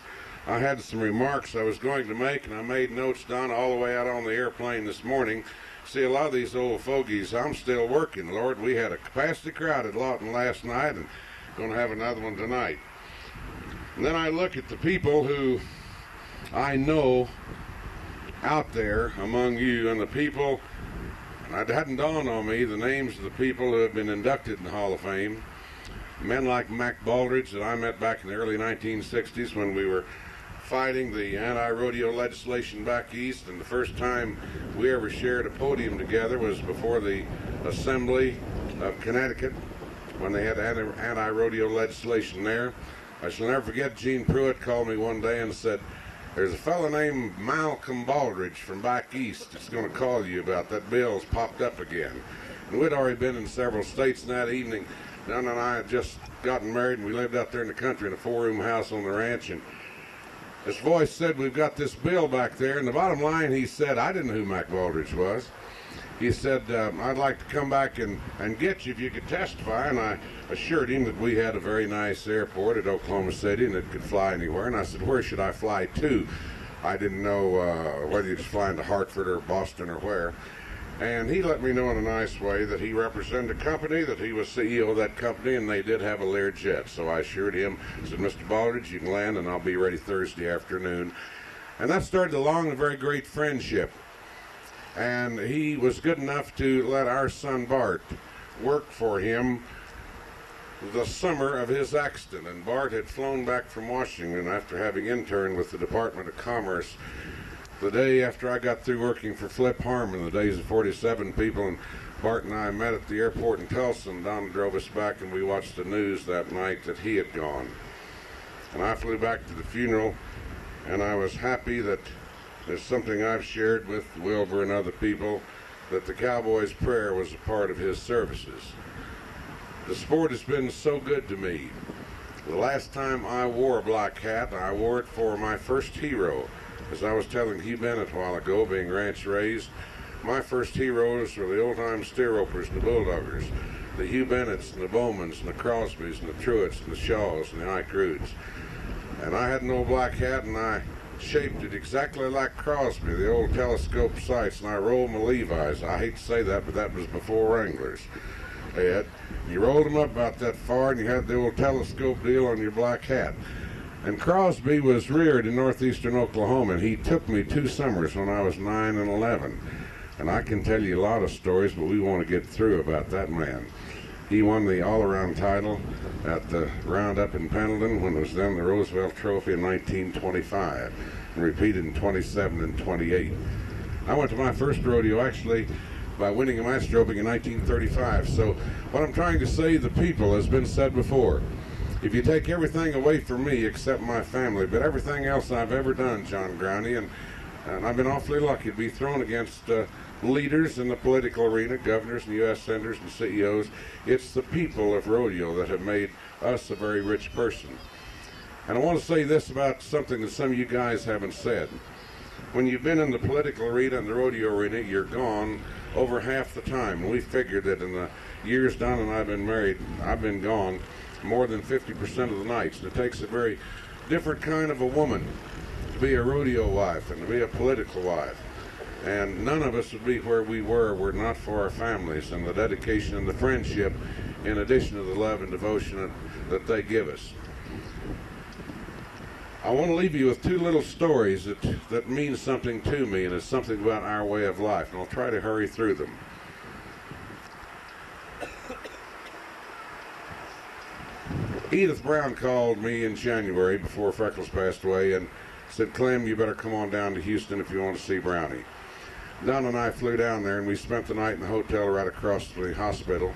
I had some remarks I was going to make, and I made notes down all the way out on the airplane this morning. See, a lot of these old fogies, I'm still working, Lord. We had a capacity crowd at Lawton last night and going to have another one tonight. And then I look at the people who I know out there among you, and the people, it hadn't dawned on me, the names of the people who have been inducted in the Hall of Fame. Men like Mac Baldridge that I met back in the early 1960s when we were fighting the anti-rodeo legislation back east, and the first time we ever shared a podium together was before the Assembly of Connecticut when they had anti-rodeo legislation there. I shall never forget Gene Pruitt called me one day and said, "There's a fellow named Malcolm Baldridge from back east that's going to call you about that bill's popped up again." And we'd already been in several states, and that evening Don and I had just gotten married, and we lived out there in the country in a 4-room house on the ranch, and his voice said, "We've got this bill back there," and the bottom line, he said, I didn't know who Mac Baldridge was. he said, I'd like to come back and get you if you could testify. And I assured him that we had a very nice airport at Oklahoma City and it could fly anywhere. And I said, where should I fly to? I didn't know whether you'd fly into Hartford or Boston or where. And he let me know in a nice way that he represented a company, that he was CEO of that company, and they did have a Learjet. So I assured him, said, Mr. Baldridge, you can land and I'll be ready Thursday afternoon. And that started a long and very great friendship. And he was good enough to let our son Bart work for him the summer of his accident. And Bart had flown back from Washington after having interned with the Department of Commerce the day after I got through working for Flip Harmon, the days of 47 people. And Bart and I met at the airport in Tulsa, and Don drove us back, and we watched the news that night that he had gone. And I flew back to the funeral, and I was happy that there's something I've shared with Wilbur and other people, that the Cowboy's prayer was a part of his services. The sport has been so good to me. The last time I wore a black hat, I wore it for my first hero. As I was telling Hugh Bennett a while ago, being ranch raised, my first heroes were the old-time steer ropers and the bulldoggers, the Hugh Bennetts and the Bowmans and the Crosbys and the Truetts and the Shaws and the Ike Roods. And I had an old black hat, and I shaped it exactly like Crosby, the old telescope sights, and I rolled my Levi's. I hate to say that, but that was before Wranglers. Ed, you rolled them up about that far, and you had the old telescope deal on your black hat. And Crosby was reared in northeastern Oklahoma, and he took me 2 summers when I was 9 and 11. And I can tell you a lot of stories, but we want to get through about that man. He won the all-around title at the Roundup in Pendleton when it was then the Roosevelt Trophy in 1925, and repeated in 27 and 28. I went to my first rodeo, actually, by winning a match roping in 1935. So what I'm trying to say, the people, has been said before. If you take everything away from me except my family, but everything else I've ever done, John Growney, and I've been awfully lucky to be thrown against leaders in the political arena, governors and U.S. senators and CEOs. It's the people of rodeo that have made us a very rich person. And I want to say this about something that some of you guys haven't said. When you've been in the political arena and the rodeo arena, you're gone over half the time. We figured that in the years Don and I have been married, I've been gone more than 50% of the nights. And it takes a very different kind of a woman to be a rodeo wife and to be a political wife. And none of us would be where we were not for our families and the dedication and the friendship, in addition to the love and devotion that they give us. I want to leave you with 2 little stories that mean something to me, and it's something about our way of life, and I'll try to hurry through them. Edith Brown called me in January before Freckles passed away and said, Clem, you better come on down to Houston if you want to see Brownie. Don and I flew down there, and we spent the night in the hotel right across from the hospital.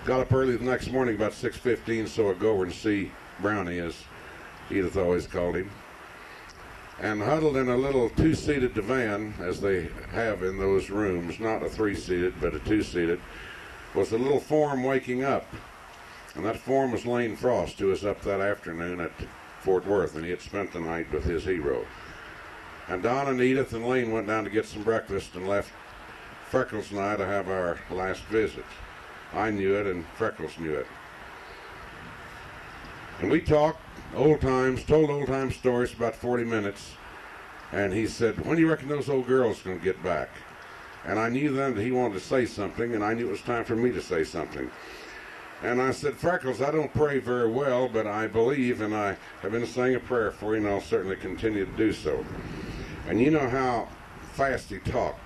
Got up early the next morning, about 6:15, so I'd go over and see Brownie, as Edith always called him. And huddled in a little 2-seated divan, as they have in those rooms, not a 3-seated, but a 2-seated, was a little form waking up. And that form was Lane Frost, who was up that afternoon at Fort Worth, and he had spent the night with his hero. And Don and Edith and Lane went down to get some breakfast and left Freckles and I to have our last visit. I knew it, and Freckles knew it. And we talked old times, told old-time stories for about 40 minutes. And he said, when do you reckon those old girls are going to get back? And I knew then that he wanted to say something, and I knew it was time for me to say something. And I said, Freckles, I don't pray very well, but I believe, and I have been saying a prayer for you, and I'll certainly continue to do so. And you know how fast he talked.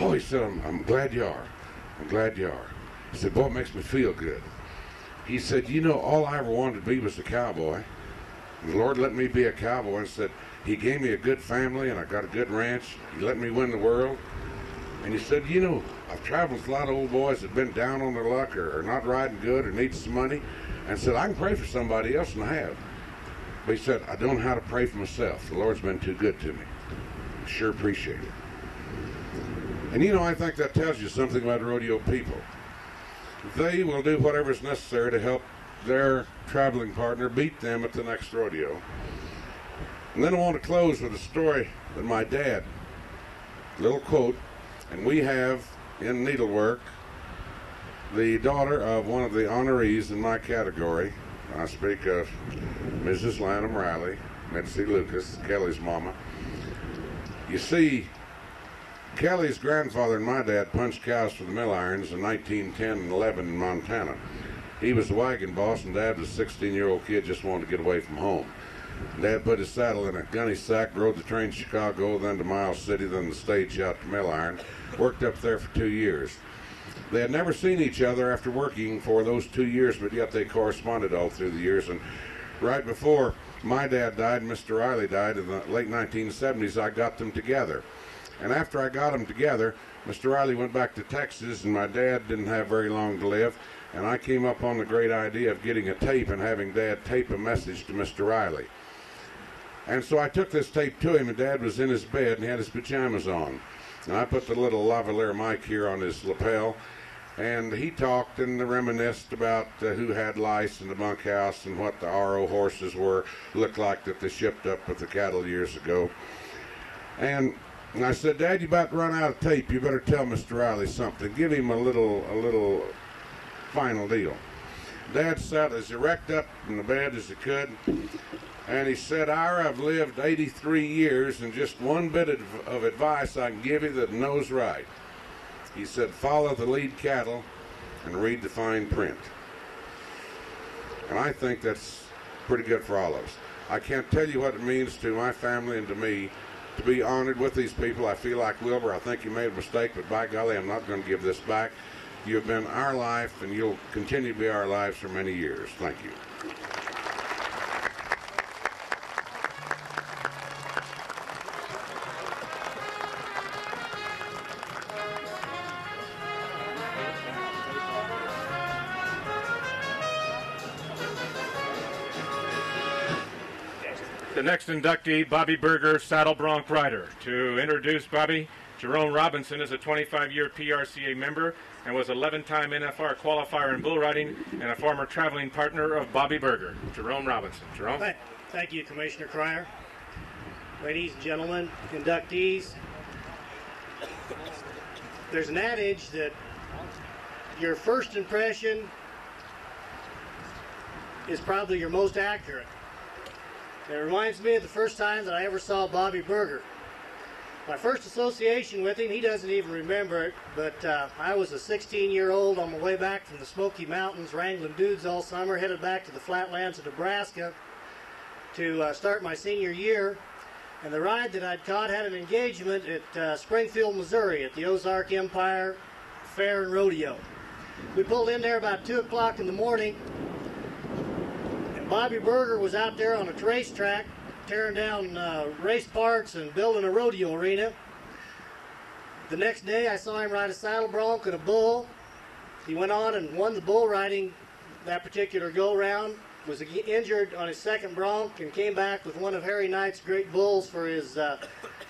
Oh, he said, I'm glad you are. I'm glad you are. He said, boy, it makes me feel good. He said, you know, all I ever wanted to be was a cowboy. And the Lord let me be a cowboy, and said, he gave me a good family, and I got a good ranch. He let me win the world. And he said, you know, I've traveled with a lot of old boys that have been down on their luck or not riding good or need some money. And said, I can pray for somebody else, and I have. But he said, I don't know how to pray for myself. The Lord's been too good to me. I sure appreciate it. And you know, I think that tells you something about rodeo people. They will do whatever is necessary to help their traveling partner beat them at the next rodeo. And then I want to close with a story that my dad, little quote, And we have in needlework the daughter of one of the honorees in my category. I speak of Mrs. Lanham Riley, Mitzi Lucas, Kelly's mama. You see, Kelly's grandfather and my dad punched cows for the mill irons in 1910 and 11 in Montana. He was the wagon boss, and Dad was a 16-year-old kid just wanted to get away from home. Dad put his saddle in a gunny sack, rode the train to Chicago, then to Miles City, then the stage out to Mill Iron. Worked up there for 2 years. They had never seen each other after working for those 2 years, but yet they corresponded all through the years. And right before my dad died and Mr. Riley died in the late 1970s, I got them together. And after I got them together, Mr. Riley went back to Texas, and my dad didn't have very long to live. And I came up on the great idea of getting a tape and having Dad tape a message to Mr. Riley. And so I took this tape to him, and Dad was in his bed, and he had his pajamas on. And I put the little lavalier mic here on his lapel, and he talked and reminisced about who had lice in the bunkhouse and what the RO horses looked like that they shipped up with the cattle years ago. And I said, Dad, you about to run out of tape. You better tell Mr. Riley something. Give him a little final deal. Dad sat as erect up in the bed as he could, and he said, Ira, I've lived 83 years, and just one bit of advice I can give you that knows right. He said, follow the lead cattle and read the fine print. And I think that's pretty good for all of us. I can't tell you what it means to my family and to me to be honored with these people. I feel like Wilbur, I think you made a mistake, but by golly, I'm not going to give this back. You've been our life, and you'll continue to be our lives for many years. Thank you. The next inductee, Bobby Berger, saddle bronc rider. To introduce Bobby, Jerome Robertson is a 25-year PRCA member and was 11-time NFR qualifier in bull riding and a former traveling partner of Bobby Berger. Jerome Robinson. Jerome? Thank you, Commissioner Cryer. Ladies and gentlemen, inductees, there's an adage that your first impression is probably your most accurate. It reminds me of the first time that I ever saw Bobby Berger. My first association with him, he doesn't even remember it, but I was a 16-year-old on my way back from the Smoky Mountains, wrangling dudes all summer, headed back to the flatlands of Nebraska to start my senior year. And the ride that I'd caught had an engagement at Springfield, Missouri, at the Ozark Empire Fair and Rodeo. We pulled in there about 2 o'clock in the morning, and Bobby Berger was out there on a racetrack tearing down race parts and building a rodeo arena. The next day I saw him ride a saddle bronc and a bull. He went on and won the bull riding that particular go-round, was injured on his second bronc, and came back with one of Harry Knight's great bulls for his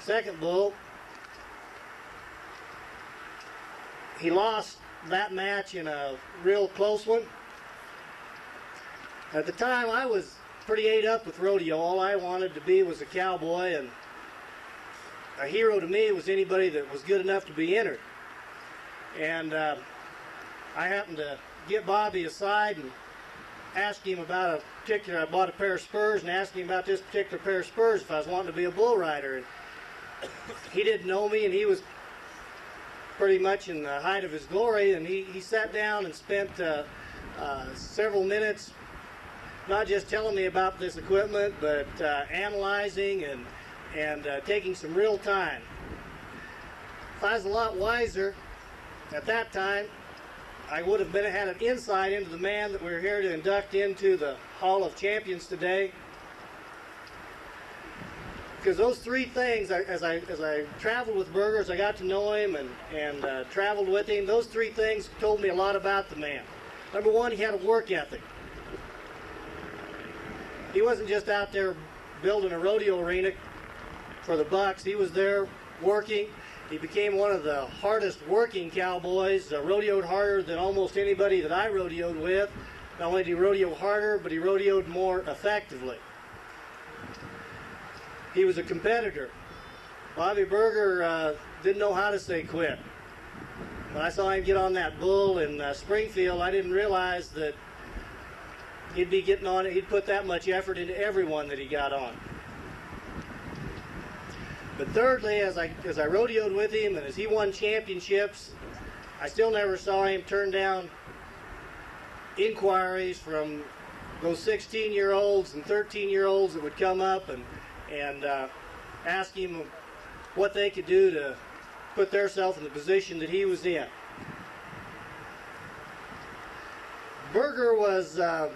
second bull. He lost that match in a real close one. At the time, I was pretty ate up with rodeo. All I wanted to be was a cowboy, and a hero to me was anybody that was good enough to be entered. And I happened to get Bobby aside and ask him about I bought a pair of spurs and asked him about this particular pair of spurs if I was wanting to be a bull rider. And he didn't know me, and he was pretty much in the height of his glory, and he sat down and spent several minutes not just telling me about this equipment, but analyzing and taking some real time. If I was a lot wiser at that time, I would have had an insight into the man that we're here to induct into the Hall of Champions today. Because those three things, as I traveled with Berger, as I got to know him and traveled with him, those three things told me a lot about the man. Number one, he had a work ethic. He wasn't just out there building a rodeo arena for the bucks. He was there working. He became one of the hardest working cowboys, rodeoed harder than almost anybody that I rodeoed with. Not only did he rodeo harder, but he rodeoed more effectively. He was a competitor. Bobby Berger didn't know how to say quit. When I saw him get on that bull in Springfield, I didn't realize that he'd be getting on it. He'd put that much effort into everyone that he got on. But thirdly, as I rodeoed with him and as he won championships, I still never saw him turn down inquiries from those 16-year-olds and 13-year-olds that would come up and ask him what they could do to put themselves in the position that he was in. Berger was a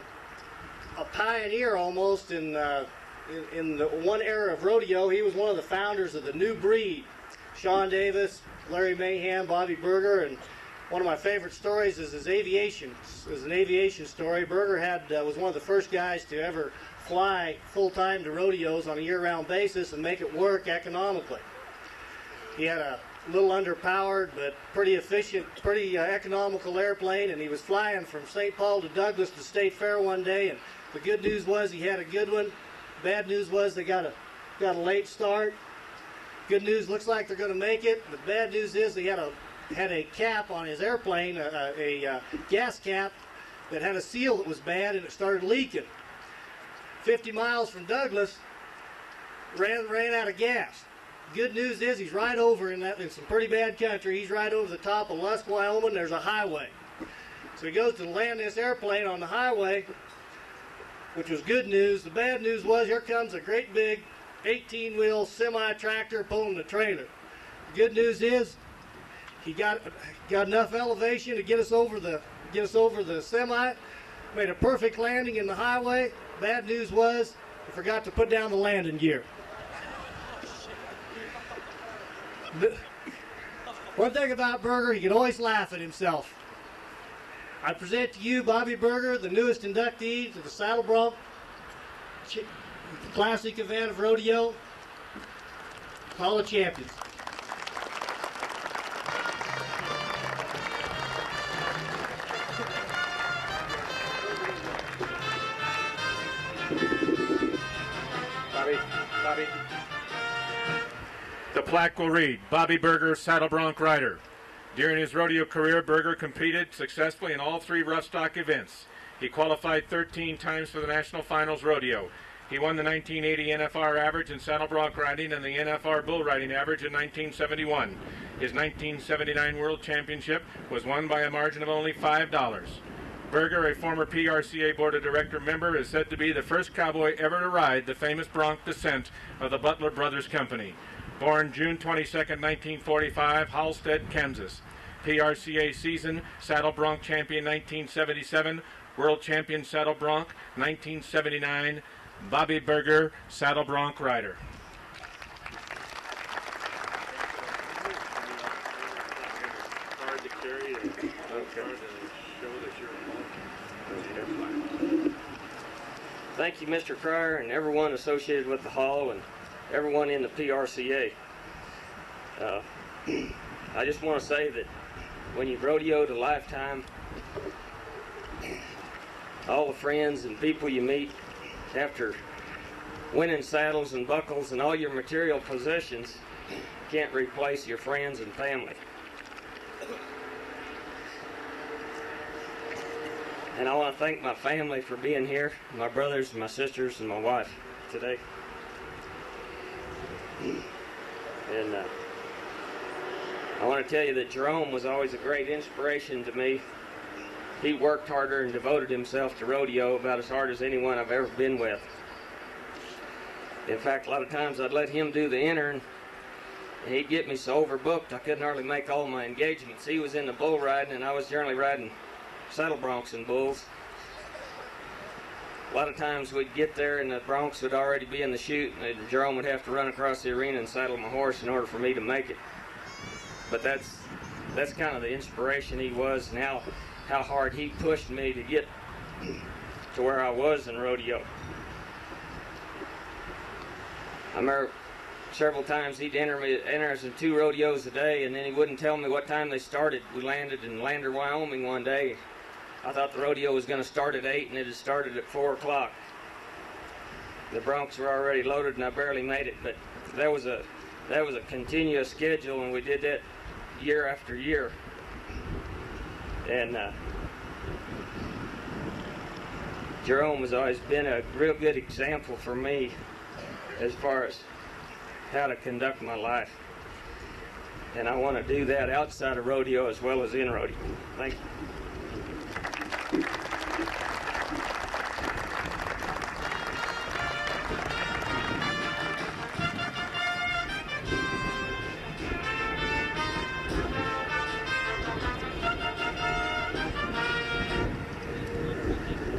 pioneer almost in the one era of rodeo. He was one of the founders of the new breed. Sean Davis, Larry Mayhem, Bobby Berger, and one of my favorite stories is his aviation. Is an aviation story. Berger was one of the first guys to ever fly full-time to rodeos on a year-round basis and make it work economically. He had a little underpowered but pretty efficient, pretty economical airplane, and he was flying from St. Paul to Douglas to State Fair one day, and the good news was he had a good one. Bad news was they got a late start. Good news, looks like they're going to make it. The bad news is they had a cap on his airplane, a gas cap that had a seal that was bad, and it started leaking. 50 miles from Douglas, ran out of gas. Good news is he's right over in some pretty bad country. He's right over the top of Lusk, Wyoming. There's a highway. So he goes to land this airplane on the highway, which was good news. The bad news was here comes a great big 18-wheel semi-tractor pulling the trailer. The good news is he got enough elevation to get us over the semi. Made a perfect landing in the highway. Bad news was he forgot to put down the landing gear. One thing about Berger, he could always laugh at himself. I present to you Bobby Berger, the newest inductee to the Saddle Bronc Classic event of rodeo, Hall of Champions. Bobby. The plaque will read, Bobby Berger, Saddle Bronc Rider. During his rodeo career, Berger competed successfully in all 3 rough stock events. He qualified 13 times for the National Finals Rodeo. He won the 1980 NFR average in saddle bronc riding and the NFR bull riding average in 1971. His 1979 World Championship was won by a margin of only $5. Berger, a former PRCA Board of Director member, is said to be the first cowboy ever to ride the famous bronc descent of the Butler Brothers Company. Born June 22, 1945, Halstead, Kansas. PRCA season, Saddle Bronc Champion 1977, World Champion Saddle Bronc 1979, Bobby Berger, Saddle Bronc Rider. Thank you, Mr. Cryer, and everyone associated with the Hall and everyone in the PRCA. I just want to say that when you've rodeoed a lifetime, all the friends and people you meet after winning saddles and buckles and all your material possessions can't replace your friends and family. And I want to thank my family for being here, my brothers, my sisters, and my wife today. And I want to tell you that Jerome was always a great inspiration to me. He worked harder and devoted himself to rodeo about as hard as anyone I've ever been with. In fact, a lot of times I'd let him do the intern, and he'd get me so overbooked I couldn't hardly make all my engagements. He was in the bull riding, and I was generally riding saddle broncs and bulls. A lot of times we'd get there and the broncs would already be in the chute, and Jerome would have to run across the arena and saddle my horse in order for me to make it. But that's kind of the inspiration he was, and how hard he pushed me to get to where I was in rodeo. I remember several times he'd enter us in 2 rodeos a day, and then he wouldn't tell me what time they started. We landed in Lander, Wyoming one day. I thought the rodeo was going to start at 8, and it had started at 4 o'clock. The broncs were already loaded, and I barely made it, but that was a that was a continuous schedule, and we did that year after year. And Jerome has always been a real good example for me as far as how to conduct my life. And I want to do that outside of rodeo as well as in rodeo. Thank you.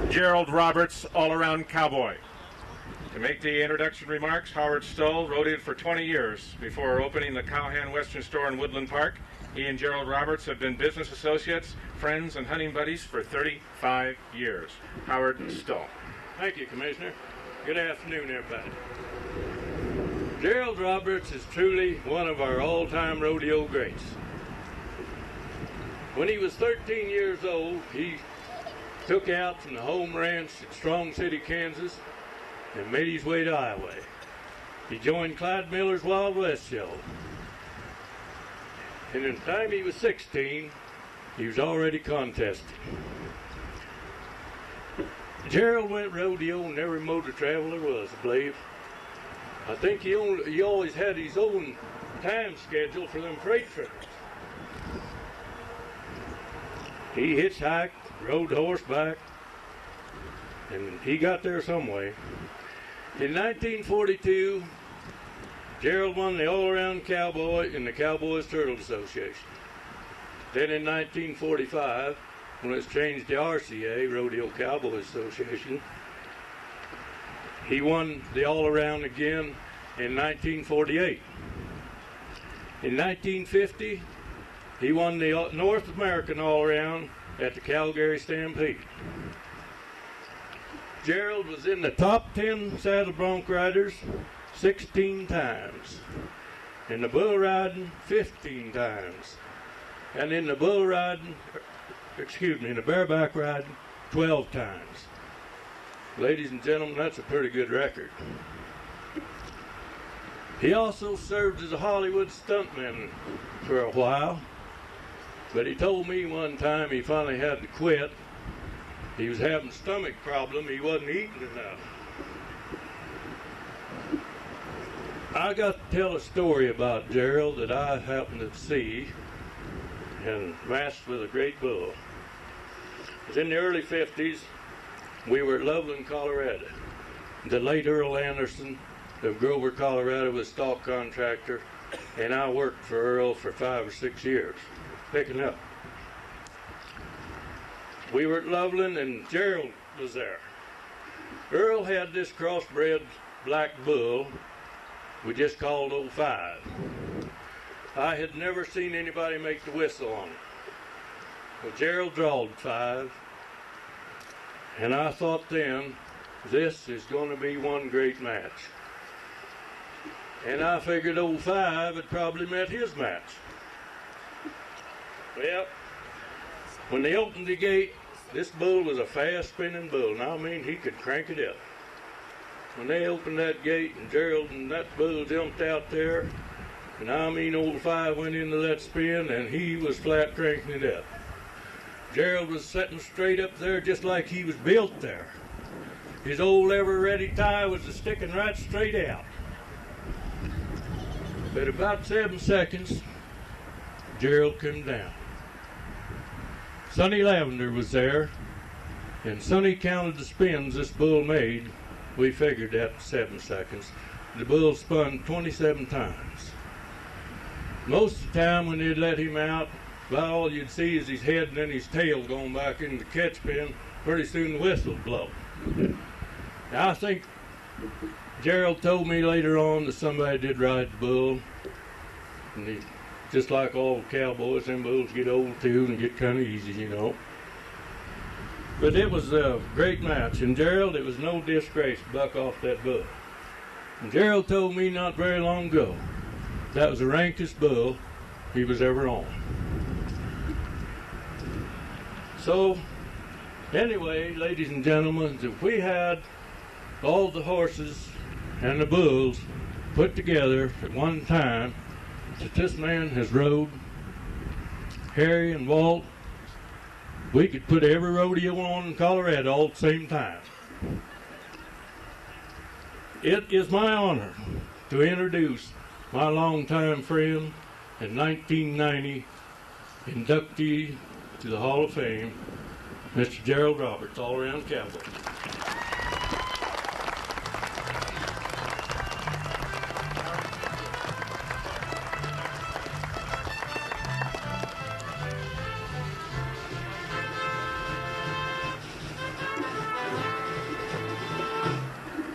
Gerald Roberts All-Around Cowboy. To make the introduction remarks, Howard Stoll rodeoed for 20 years before opening the Cowhand Western Store in Woodland Park. He and Gerald Roberts have been business associates, friends, and hunting buddies for 35 years. Howard Stoll. Thank you, Commissioner. Good afternoon, everybody. Gerald Roberts is truly one of our all-time rodeo greats. When he was 13 years old, he took out from the home ranch at Strong City, Kansas, and made his way to Iowa. He joined Clyde Miller's Wild West show. And in the time he was 16, he was already contesting. Gerald went rodeo in every motor travel there was, I believe. I think he always had his own time schedule for them freight trips. He hitchhiked, rode horseback, and he got there some way. In 1942, Gerald won the All-Around Cowboy in the Cowboys Turtle Association. Then in 1945, when it was changed to RCA, Rodeo Cowboy Association, he won the All-Around again in 1948. In 1950, he won the North American All-Around at the Calgary Stampede. Gerald was in the top 10 saddle bronc riders 16 times, in the bull riding 15 times, and in the bull riding, in the bareback riding 12 times. Ladies and gentlemen, that's a pretty good record. He also served as a Hollywood stuntman for a while, but he told me one time he finally had to quit. He was having a stomach problem. He wasn't eating enough. I got to tell a story about Gerald that I happened to see and matched with a great bull. It was in the early 50s. We were at Loveland, Colorado. The late Earl Anderson of Grover, Colorado was stock contractor, and I worked for Earl for 5 or 6 years, picking up. We were at Loveland, and Gerald was there. Earl had this crossbred black bull we just called 05. I had never seen anybody make the whistle on it. Well, Gerald drawed 5, and I thought then, this is going to be one great match. And I figured 05 had probably met his match. Well, when they opened the gate, this bull was a fast-spinning bull. Now, I mean, he could crank it up. When they opened that gate and Gerald and that bull jumped out there, and I mean, 05 went into that spin, and he was flat cranking it up. Gerald was sitting straight up there just like he was built there. His old ever-ready tie was sticking right straight out. But about 7 seconds, Gerald came down. Sonny Lavender was there, and Sonny counted the spins this bull made. We figured that 7 seconds. The bull spun 27 times. Most of the time when they'd let him out, about all you'd see is his head and then his tail going back into the catch pen. Pretty soon the whistle would blow. Now, I think Gerald told me later on that somebody did ride the bull, and he, just like all cowboys, them bulls get old too and get kind of easy, you know. But it was a great match, and Gerald, it was no disgrace to buck off that bull. And Gerald told me not very long ago that was the rankest bull he was ever on. So, anyway, ladies and gentlemen, if we had all the horses and the bulls put together at one time that this man has rode, Harry and Walt, we could put every rodeo on in Colorado all at the same time. It is my honor to introduce my longtime friend and 1990 inductee to the Hall of Fame, Mr. Gerald Roberts, all-around cowboy.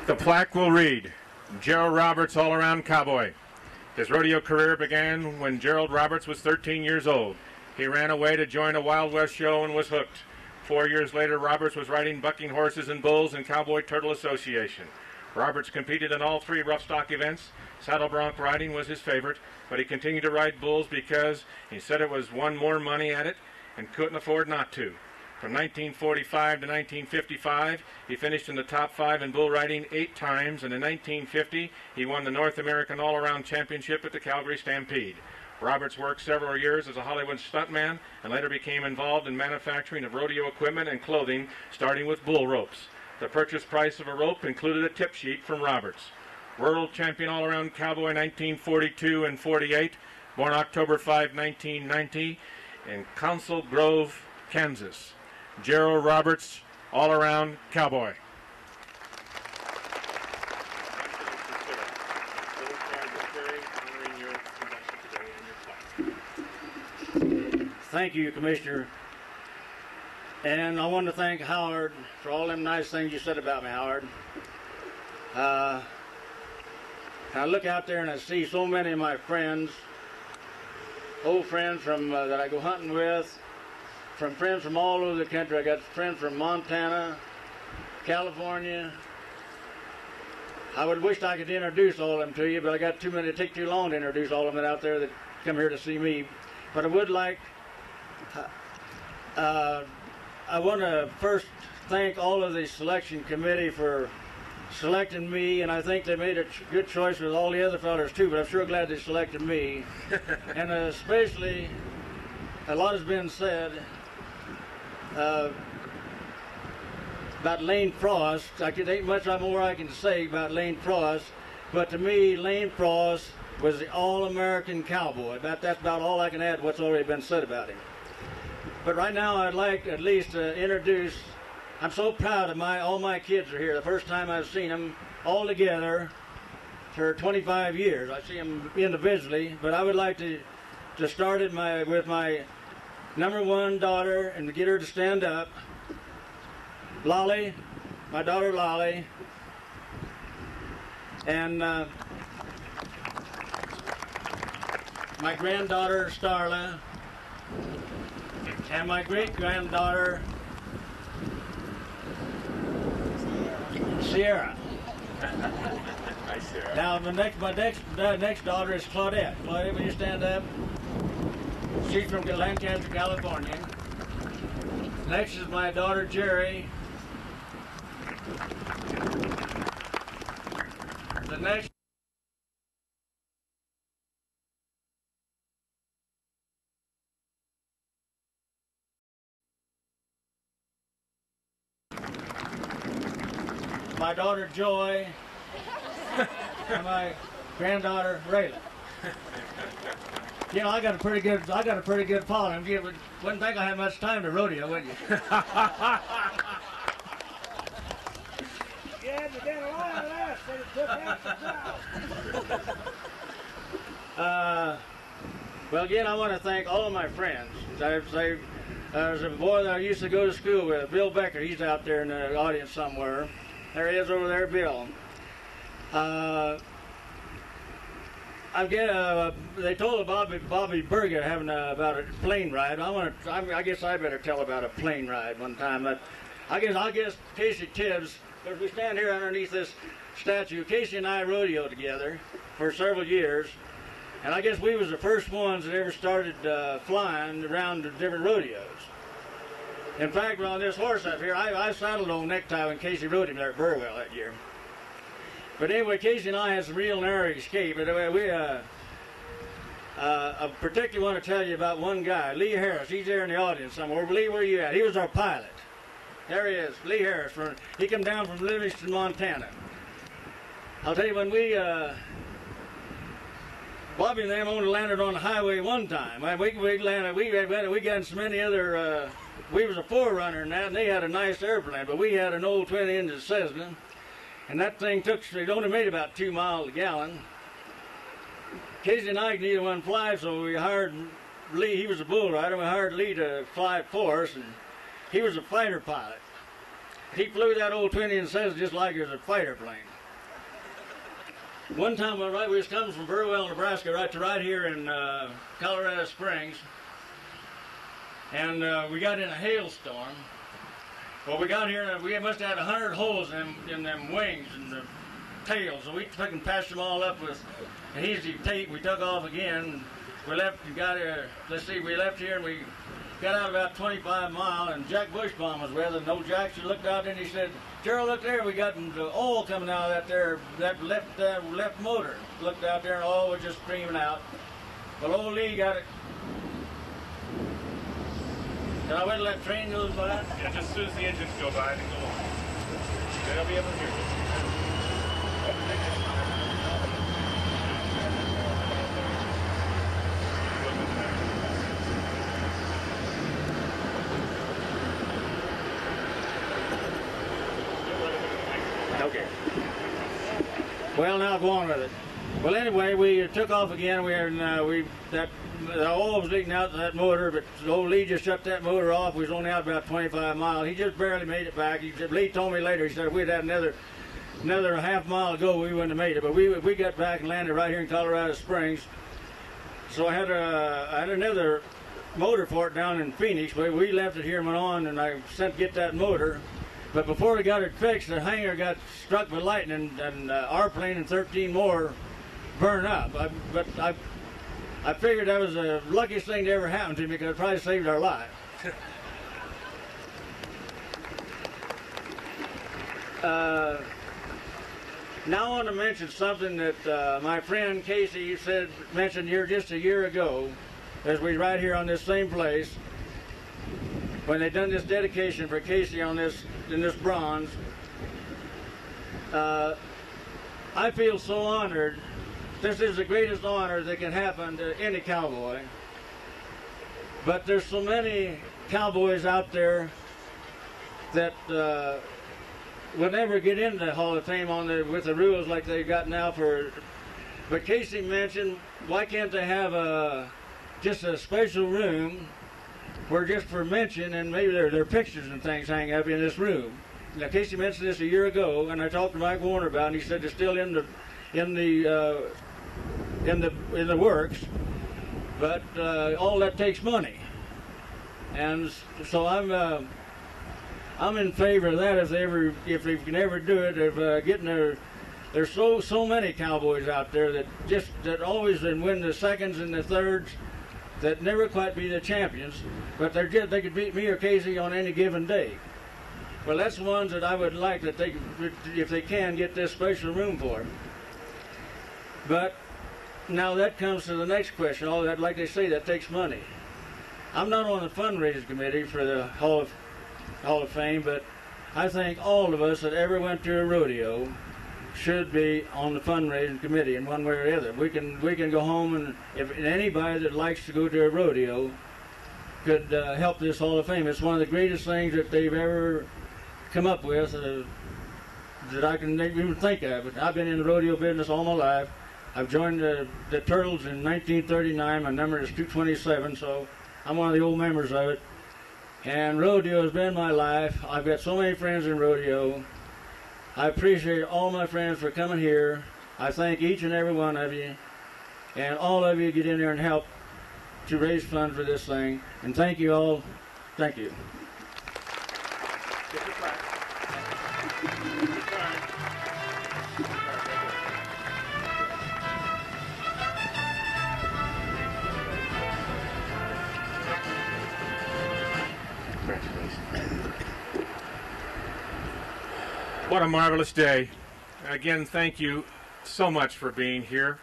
The plaque will read, Gerald Roberts All-Around Cowboy. His rodeo career began when Gerald Roberts was 13 years old. He ran away to join a Wild West show and was hooked. 4 years later, Roberts was riding bucking horses and bulls in Cowboy Turtle Association. Roberts competed in all 3 rough stock events. Saddle bronc riding was his favorite, but he continued to ride bulls because he said it was won more money at it and couldn't afford not to. From 1945 to 1955, he finished in the top 5 in bull riding 8 times, and in 1950, he won the North American All-Around Championship at the Calgary Stampede. Roberts worked several years as a Hollywood stuntman and later became involved in manufacturing of rodeo equipment and clothing, starting with bull ropes. The purchase price of a rope included a tip sheet from Roberts. World Champion All-Around Cowboy 1942 and 48, born October 5, 1990, in Council Grove, Kansas. Gerald Roberts, All-Around Cowboy. Thank you, Commissioner. And I want to thank Howard for all them nice things you said about me, Howard. I look out there and I see so many of my friends, old friends from that I go hunting with, from friends from all over the country. I got friends from Montana, California. I would wish I could introduce all of them to you, but I got too many. It take too long to introduce all of them out there that come here to see me. But I would like. I want to first thank all of the selection committee for selecting me, and I think they made a good choice with all the other fellas too. But I'm sure glad they selected me, and especially a lot has been said. About Lane Frost. There ain't much more I can say about Lane Frost, but to me, Lane Frost was the all-American cowboy. That's about all I can add what's already been said about him. But right now, I'd like at least to introduce, I'm so proud of all my kids are here. The first time I've seen them all together for 25 years. I see them individually, but I would like to start it with my #1 daughter and to get her to stand up. Lolly, my daughter Lolly, and my granddaughter Starla, and my great-granddaughter Sierra. Hi, Sierra. Now my next daughter is Claudette. Claudette, will you stand up? She's from Lancaster, California. Next is my daughter Jerry. The next my daughter Joy and my granddaughter Rayla. You know, I got a pretty good following. You wouldn't think I had much time to rodeo, would you? Yeah, but then a lot of that, so it took extra. Well, again, I want to thank all of my friends. There's a boy that I used to go to school with, Bill Becker. He's out there in the audience somewhere. There he is over there, Bill. They told Bobby Berger having about a plane ride. I guess I better tell about a plane ride one time. I guess Casey Tibbs, because we stand here underneath this statue. Casey and I rodeoed together for several years, and I guess we was the first ones that ever started flying around the different rodeos. In fact, on this horse up here, I saddled on necktie when Casey rode him there at Burwell that year. But anyway, Casey and I had some real narrow escape. But I particularly want to tell you about one guy, Lee Harris. He's there in the audience somewhere. Lee, where you at? He was our pilot. There he is, Lee Harris. He come down from Livingston, Montana. I'll tell you, when Bobby and them only landed on the highway one time. We landed. We got so many other. We was a forerunner in that, and they had a nice airplane, but we had an old twin-engine Cessna, and that thing it only made about 2 miles a gallon. Casey and I could neither one fly, so we hired Lee. He was a bull rider. We hired Lee to fly it for us, and he was a fighter pilot. He flew that old twin-engine Cessna just like it was a fighter plane. One time, we was coming from Burwell, Nebraska, right here in Colorado Springs, and we got in a hailstorm. Well, we got here, and we must have had 100 holes in them wings and the tails, so we took and patched them all up with adhesive tape. We took off again. We left here, and we got out about 25 miles, and Jack Bushbaum was with us, and old Jackson looked out and he said, "Gerald, look there, we got the oil coming out of that left motor." Looked out there and oil was just streaming out. Well, old Lee got it. Can I wait till that train goes by? Yeah, just as soon as the engines go by, then go on. Then I'll be able to hear you. Okay. Well, now go on with it. Well, anyway, we took off again. The oil was leaking out of that motor, but old Lee just shut that motor off. We was only out about 25 miles. He just barely made it back. Lee told me later, he said if we'd had another half mile to go, we wouldn't have made it. But we got back and landed right here in Colorado Springs. So I had another motor for it down in Phoenix. We left it here and went on, and I sent to get that motor. But before we got it fixed, the hangar got struck by lightning, and our plane and 13 more burned up. I figured that was the luckiest thing to ever happen to me, because it probably saved our life. Now I want to mention something that my friend Casey mentioned here just a year ago, as we right here on this same place, when they done this dedication for Casey in this bronze. I feel so honored. This is the greatest honor that can happen to any cowboy. But there's so many cowboys out there that would never get into the Hall of Fame with the rules like they've got now But Casey mentioned, why can't they have just a special room where just for mention, and maybe their pictures and things hang up in this room. Now Casey mentioned this a year ago, and I talked to Mike Warner about it, and he said they're still in the works, but all that takes money, and so I'm in favor of that if they can ever do it, of getting there's so many cowboys out there that always win the seconds and the thirds, that never quite be the champions, but they could beat me or Casey on any given day. Well, that's the ones that I would like that if they can, get this special room for. But now that comes to the next question. All that, like they say, that takes money. I'm not on the fundraising committee for the Hall of Fame, but I think all of us that ever went to a rodeo should be on the fundraising committee in one way or the other. We can go home, and if anybody that likes to go to a rodeo could help this Hall of Fame. It's one of the greatest things that they've ever come up with that I can even think of. I've been in the rodeo business all my life. I've joined the Turtles in 1939. My number is 227, so I'm one of the old members of it. And rodeo has been my life. I've got so many friends in rodeo. I appreciate all my friends for coming here. I thank each and every one of you. And all of you get in there and help to raise funds for this thing. And thank you all. Thank you. What a marvelous day. again, thank you so much for being here.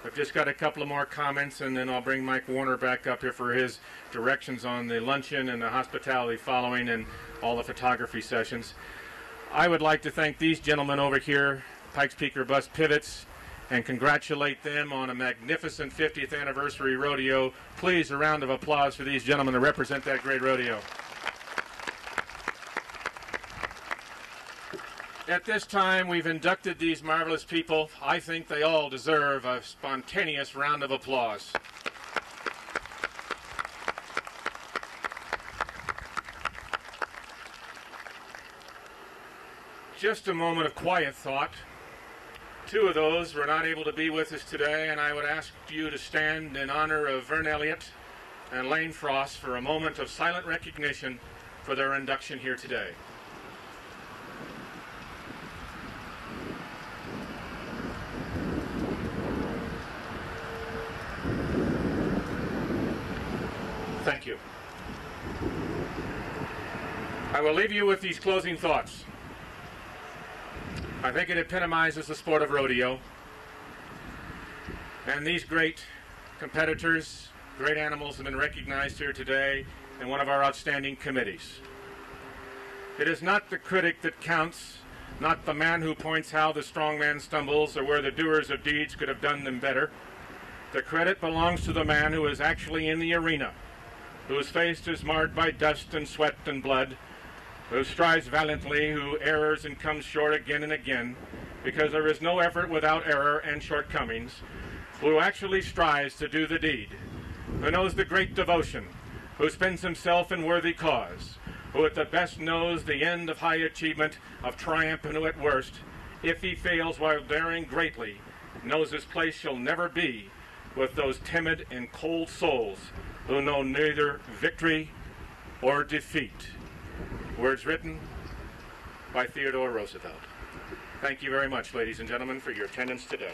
I've just got a couple of more comments, and then I'll bring Mike Warner back up here for his directions on the luncheon and the hospitality following and all the photography sessions. I would like to thank these gentlemen over here, Pikes Peak Bus Pivots, and congratulate them on a magnificent 50th anniversary rodeo. Please, a round of applause for these gentlemen to represent that great rodeo. At this time, we've inducted these marvelous people. I think they all deserve a spontaneous round of applause. Just a moment of quiet thought. Two of those were not able to be with us today, and I would ask you to stand in honor of Verne Elliott and Lane Frost for a moment of silent recognition for their induction here today. Thank you. I will leave you with these closing thoughts. I think it epitomizes the sport of rodeo. And these great competitors, great animals have been recognized here today in one of our outstanding committees. It is not the critic that counts, not the man who points how the strong man stumbles or where the doers of deeds could have done them better. The credit belongs to the man who is actually in the arena, whose face is marred by dust and sweat and blood, who strives valiantly, who errs and comes short again and again, because there is no effort without error and shortcomings, who actually strives to do the deed, who knows the great devotion, who spends himself in worthy cause, who at the best knows the end of high achievement, of triumph, and who at worst, if he fails while daring greatly, knows his place shall never be with those timid and cold souls who know neither victory or defeat. Words written by Theodore Roosevelt. Thank you very much, ladies and gentlemen, for your attendance today.